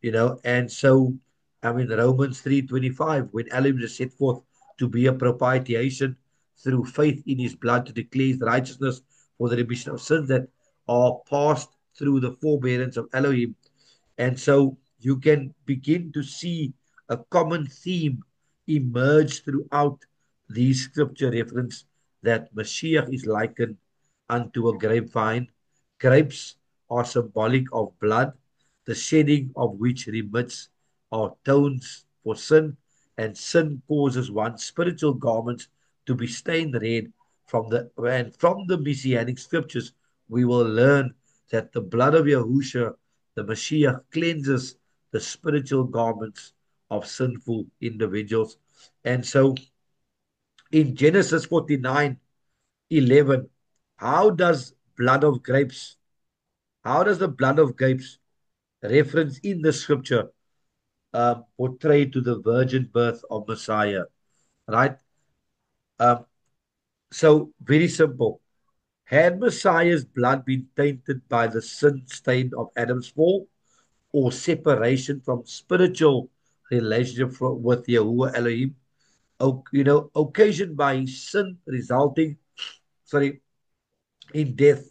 [SPEAKER 2] And so, Romans 3:25, when Elohim is set forth to be a propitiation through faith in his blood to declare his righteousness for the remission of sins that are passed through the forbearance of Elohim. And so you can begin to see a common theme emerge throughout these scripture reference that Mashiach is likened unto a grapevine. Grapes are symbolic of blood, the shedding of which remits or atones for sin, and sin causes one's spiritual garments to be stained red. From the Messianic scriptures, we will learn that the blood of Yahushua, the Mashiach, cleanses the spiritual garments of sinful individuals. And so in Genesis 49:11, how does blood of grapes, how does the blood of grapes reference in the scripture portray to the virgin birth of Messiah, right? Um, so very simple. Had Messiah's blood been tainted by the sin stain of Adam's fall, or separation from spiritual relationship with Yahuwah Elohim, occasioned by his sin resulting, in death,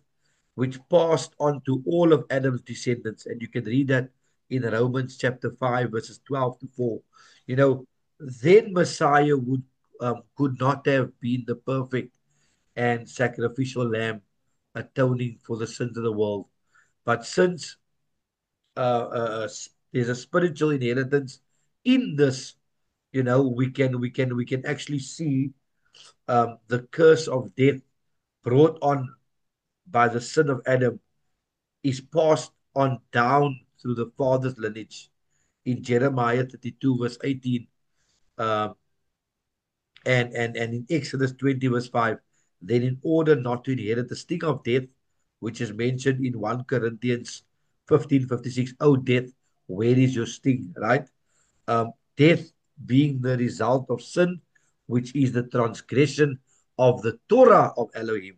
[SPEAKER 2] which passed on to all of Adam's descendants. And you can read that in Romans chapter 5, verses 12 to 4. Then Messiah could not have been the perfect and sacrificial lamb atoning for the sins of the world. But since there's a spiritual inheritance in this, we can actually see the curse of death brought on by the sin of Adam is passed on down through the father's lineage. In Jeremiah 32 verse 18, and in Exodus 20 verse 5, then in order not to inherit the sting of death, which is mentioned in 1 Corinthians 15:56, oh death, where is your sting, right? Death being the result of sin, which is the transgression of the Torah of Elohim.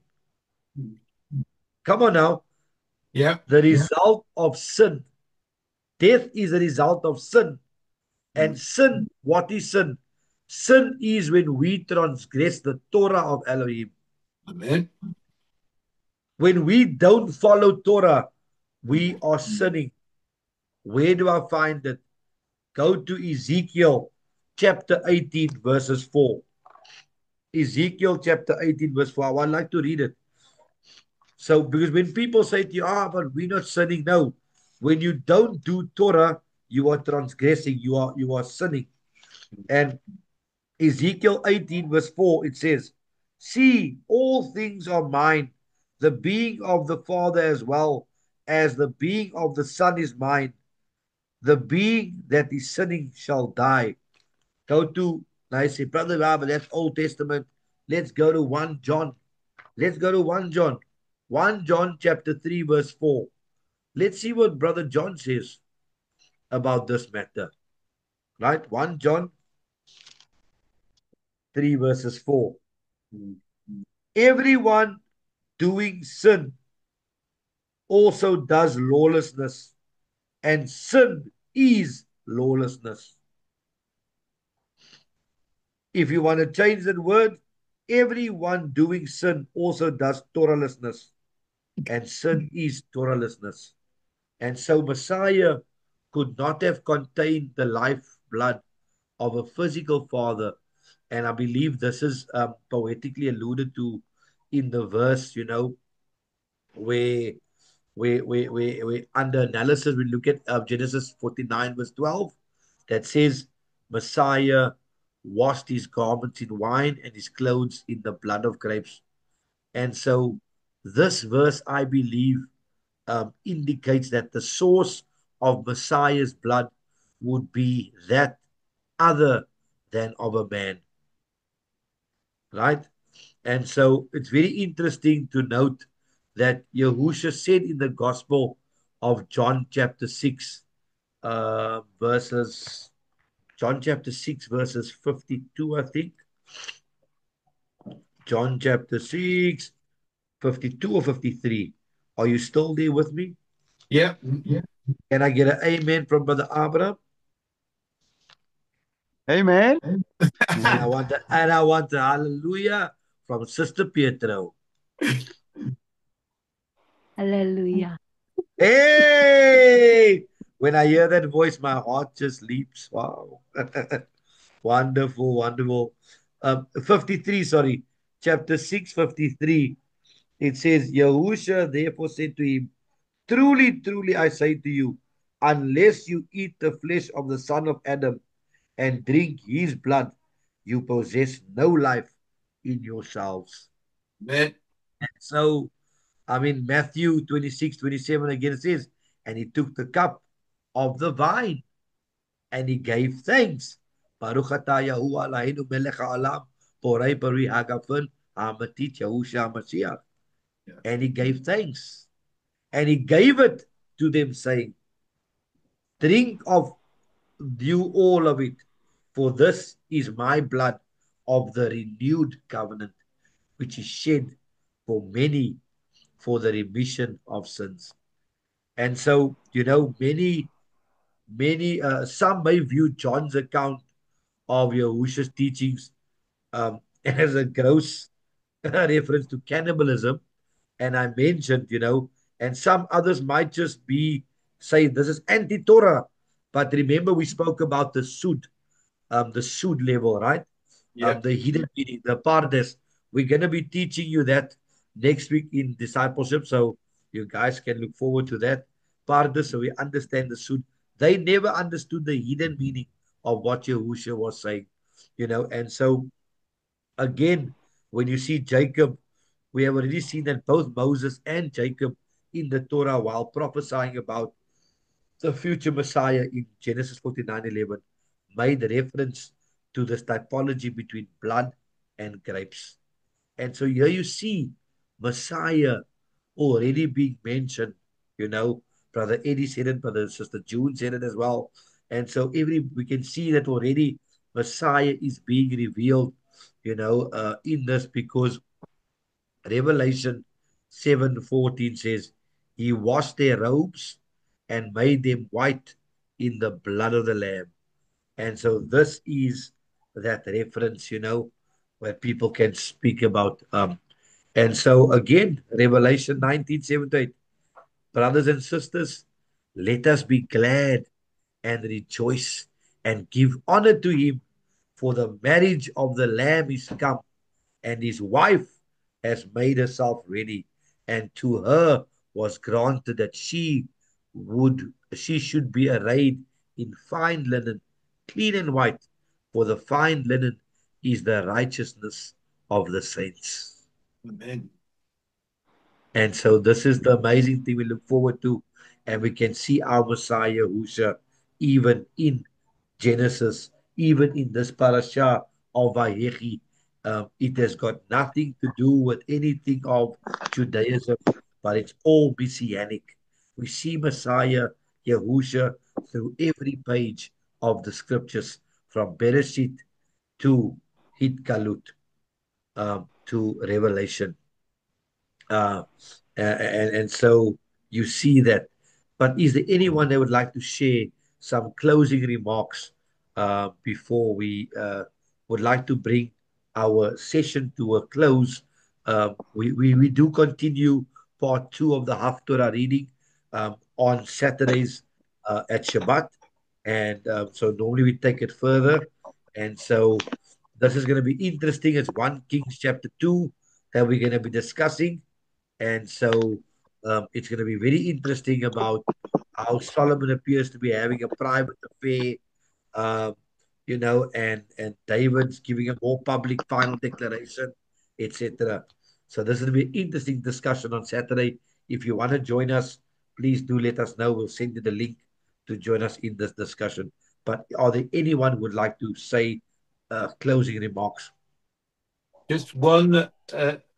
[SPEAKER 2] Come on now.
[SPEAKER 5] Yeah.
[SPEAKER 2] The result of sin. Death is a result of sin. And sin, what is sin? Sin is when we transgress the Torah of Elohim.
[SPEAKER 5] Amen.
[SPEAKER 2] When we don't follow Torah, we are sinning. Where do I find it? Go to Ezekiel chapter 18, verses 4. Ezekiel chapter 18, verse 4. I would like to read it. So, because when people say to you, but we're not sinning, no. When you don't do Torah, you are transgressing, you are sinning. And Ezekiel 18, verse 4, it says, see, all things are mine, the being of the Father as well as the being of the Son is mine. The being that is sinning shall die. Go to, I say, Brother Robert, that's Old Testament. Let's go to 1 John. Let's go to 1 John. 1 John chapter 3, verse 4. Let's see what Brother John says about this matter. right? 1 John 3 verses 4. Everyone doing sin also does lawlessness, and sin is lawlessness. If you want to change that word, everyone doing sin also does Torahlessness, and sin is Torahlessness. And so Messiah could not have contained the lifeblood of a physical father. And I believe this is poetically alluded to in the verse, where where under analysis we look at Genesis 49 verse 12 that says Messiah washed his garments in wine and his clothes in the blood of grapes. And so this verse, I believe, indicates that the source of Messiah's blood would be that other than of a man, right? And so it's very interesting to note that Yahusha said in the Gospel of John chapter 6, John chapter 6, verses 52, I think. John chapter 6, 52 or 53. Are you still there with me?
[SPEAKER 1] Yeah.
[SPEAKER 2] Can I get an amen from Brother Abraham?
[SPEAKER 4] Amen.
[SPEAKER 2] And I want a hallelujah from Sister Pietro.
[SPEAKER 9] Hallelujah.
[SPEAKER 2] Hey! When I hear that voice, my heart just leaps. Wow. Wonderful, wonderful. 53, sorry. Chapter 6, 53. It says, Yahusha therefore said to him, truly, truly, I say to you, unless you eat the flesh of the son of Adam and drink his blood, you possess no life in yourselves.
[SPEAKER 1] Amen.
[SPEAKER 2] So, I mean, Matthew 26, 27 again says, and he took the cup of the vine and he gave thanks. Baruch atah Yahuwah Eloheinu melech haolam, borei peri hagafen, hamatit Yahushua Mashiach. And he gave thanks. And he gave it to them, saying, drink of you all of it, for this is my blood of the renewed covenant, which is shed for many for the remission of sins. And so, some may view John's account of Yahushua's teachings as a gross reference to cannibalism. And I mentioned, and some others might just be saying this is anti-Torah. But remember, we spoke about the sud level, right?
[SPEAKER 1] Yeah.
[SPEAKER 2] The hidden meaning, the pardes. We're going to be teaching you that next week in discipleship. So you guys can look forward to that. Pardes, so we understand the sud. They never understood the hidden meaning of what Yahushua was saying, and so again, when you see Jacob, we have already seen that both Moses and Jacob in the Torah, while prophesying about the future Messiah in Genesis 49:11, made reference to this typology between blood and grapes. And so here you see Messiah already being mentioned. Brother Eddie said it, Brother Sister June said it as well. And so we can see that already Messiah is being revealed, in this, because Revelation 7:14 says, he washed their robes and made them white in the blood of the Lamb. And so this is that reference, where people can speak about. And so again, Revelation 19:7-8, brothers and sisters, let us be glad and rejoice and give honor to him, for the marriage of the Lamb is come, and his wife has made herself ready, and to her was granted that she should be arrayed in fine linen, clean and white, for the fine linen is the righteousness of the saints.
[SPEAKER 1] Amen.
[SPEAKER 2] And so this is the amazing thing we look forward to, and we can see our Messiah Yahusha even in Genesis, even in this parasha of Vayechi. It has got nothing to do with anything of Judaism, but it's all messianic. We see Messiah Yahusha through every page of the scriptures from Bereshit to Hitkalut, to Revelation. Uh, and so you see that. But is there anyone that would like to share some closing remarks before we would like to bring our session to a close? We do continue part 2 of the Haftorah reading on Saturdays at Shabbat. And so normally we take it further. And so this is going to be interesting. It's 1 Kings chapter 2 that we're going to be discussing. And so it's going to be very interesting about how Solomon appears to be having a private affair, um, and David's giving a more public final declaration, etc. So this will be an interesting discussion on Saturday. If you want to join us, please do let us know. We'll send you the link to join us in this discussion. But are there anyone who would like to say closing remarks?
[SPEAKER 1] Just one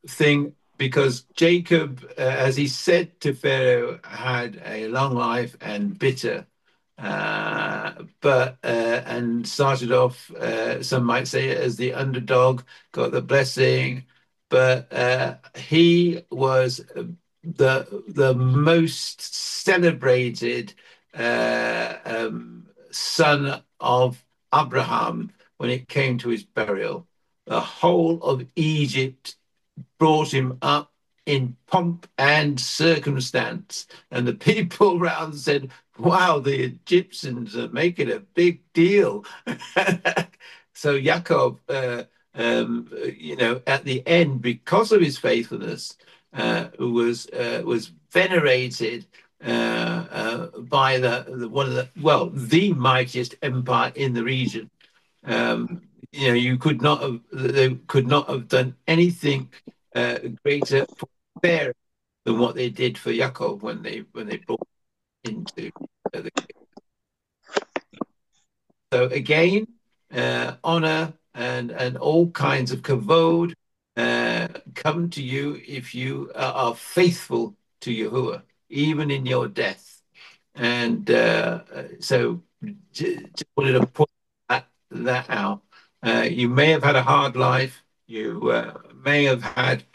[SPEAKER 1] thing, because Jacob, as he said to Pharaoh, had a long life and bitter, and started off, some might say, as the underdog, got the blessing, but he was the most celebrated son of Abraham when it came to his burial. The whole of Egypt brought him up in pomp and circumstance. And the people round said, wow, the Egyptians are making a big deal. So Jacob, at the end, because of his faithfulness, was venerated by the mightiest empire in the region. They could not have done anything greater for Pharaoh than what they did for Jacob when they brought him into the kingdom. So again, honor and all kinds of kavod come to you if you are faithful to Yahuwah, even in your death. And so just wanted to point that out. You may have had a hard life. You may have had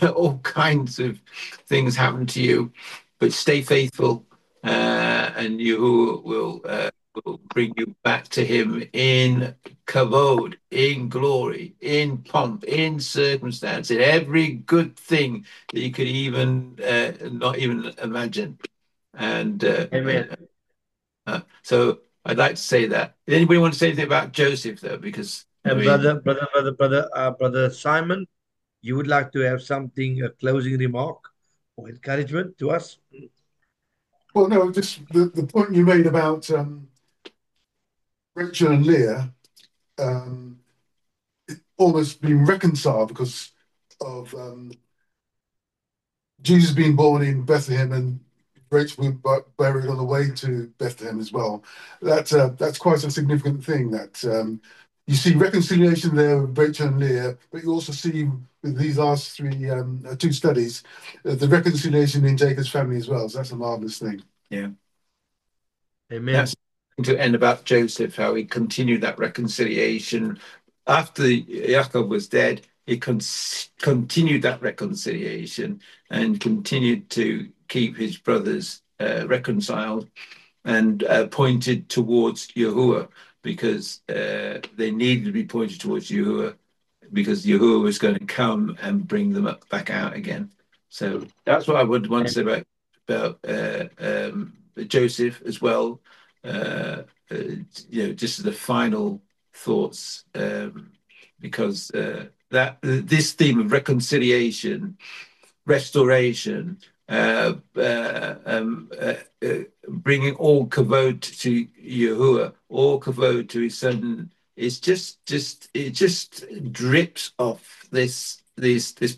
[SPEAKER 1] all kinds of things happen to you, but stay faithful, and you will bring you back to him in kavod, in glory, in pomp, in circumstance, in every good thing that you could even not even imagine. And
[SPEAKER 2] Amen.
[SPEAKER 1] So I'd like to say that. Did anybody want to say anything about Joseph, though? Because
[SPEAKER 2] Brother Simon, you would like to have something, a closing remark or encouragement to us?
[SPEAKER 5] Well, no, just the point you made about Rachel and Leah almost being reconciled because of Jesus being born in Bethlehem and Rachel being buried on the way to Bethlehem as well. That's quite a significant thing. That you see reconciliation there with Rachel and Leah, but you also see with these last two studies the reconciliation in Jacob's family as well. So that's a marvelous thing.
[SPEAKER 1] Yeah.
[SPEAKER 2] Amen.
[SPEAKER 1] That's to end about Joseph, how he continued that reconciliation after Jacob was dead. He continued that reconciliation and continued to keep his brothers reconciled and pointed towards Yahuwah, because they needed to be pointed towards Yahuwah, because Yahuwah was going to come and bring them back out again. So that's what I would want to say about Joseph as well. Just the final thoughts, because this theme of reconciliation, restoration, bringing all kavod to Yahuwah, all kavod to his son, it just drips off this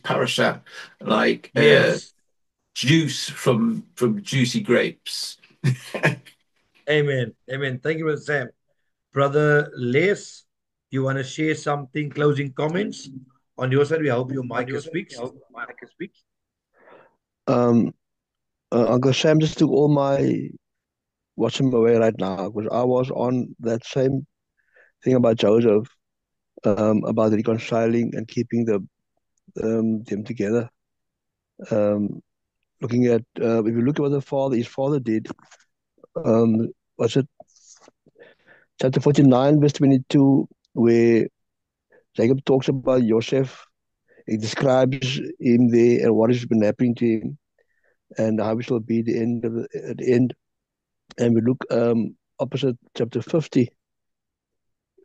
[SPEAKER 1] parasha like
[SPEAKER 2] Yes.
[SPEAKER 1] Juice from juicy grapes.
[SPEAKER 2] Amen. Amen. Thank you, Brother Sam. Brother Les, you want to share something, closing comments on your side? We hope your mic speaks.
[SPEAKER 8] Uncle Sam just took all my wash him away right now, because I was on that same thing about Joseph, about reconciling and keeping them together. Looking at if you look at what his father did, was it chapter 49, verse 22, where Jacob talks about Joseph. He describes him there and what has been happening to him, and how it will be the end at the end. And we look opposite chapter 50,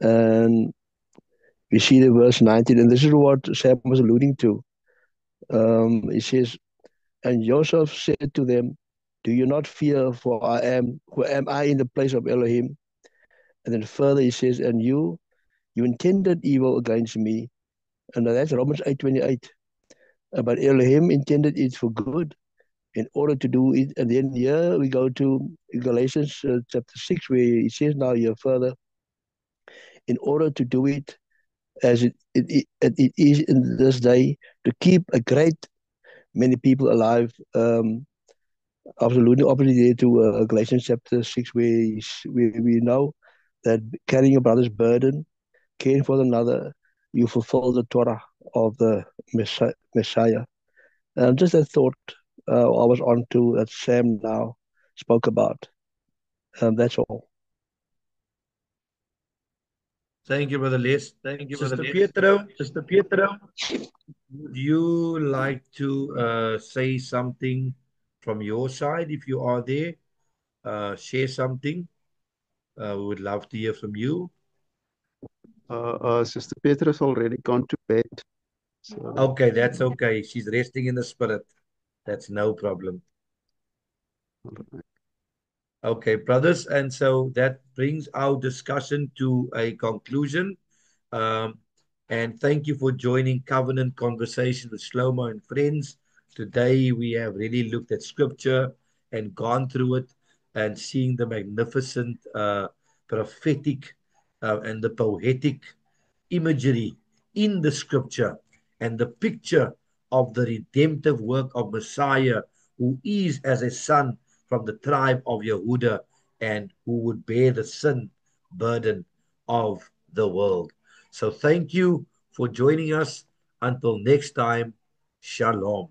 [SPEAKER 8] and we see the verse 19, and this is what Sam was alluding to. He says, "And Joseph said to them, 'Do you not fear, for who am I in the place of Elohim?'" And then further he says, "And you intended evil against me." And that's Romans 8:28. But Elohim intended it for good in order to do it. And then here we go to Galatians chapter 6, where he says now here further, in order to do it as it is in this day, to keep a great many people alive. Absolutely opposite there to Galatians chapter 6, where we know that carrying your brother's burden, caring for another, you fulfill the Torah of the Messiah. Just a thought I was on to that Sam now spoke about. That's all.
[SPEAKER 2] Thank you, Brother Les. Sister Pietro, would you like to say something from your side if you are there? Share something. We would love to hear from you.
[SPEAKER 4] Sister Petrus already gone to bed. So,
[SPEAKER 2] Okay, that's okay. She's resting in the spirit. That's no problem. Okay, brothers, and so that brings our discussion to a conclusion. And thank you for joining Covenant Conversation with Shlomo and friends. Today we have really looked at scripture and gone through it and seeing the magnificent prophetic and the poetic imagery in the scripture and the picture of the redemptive work of Messiah, who is as a son from the tribe of Yehuda and who would bear the sin burden of the world. So thank you for joining us. Until next time, Shalom.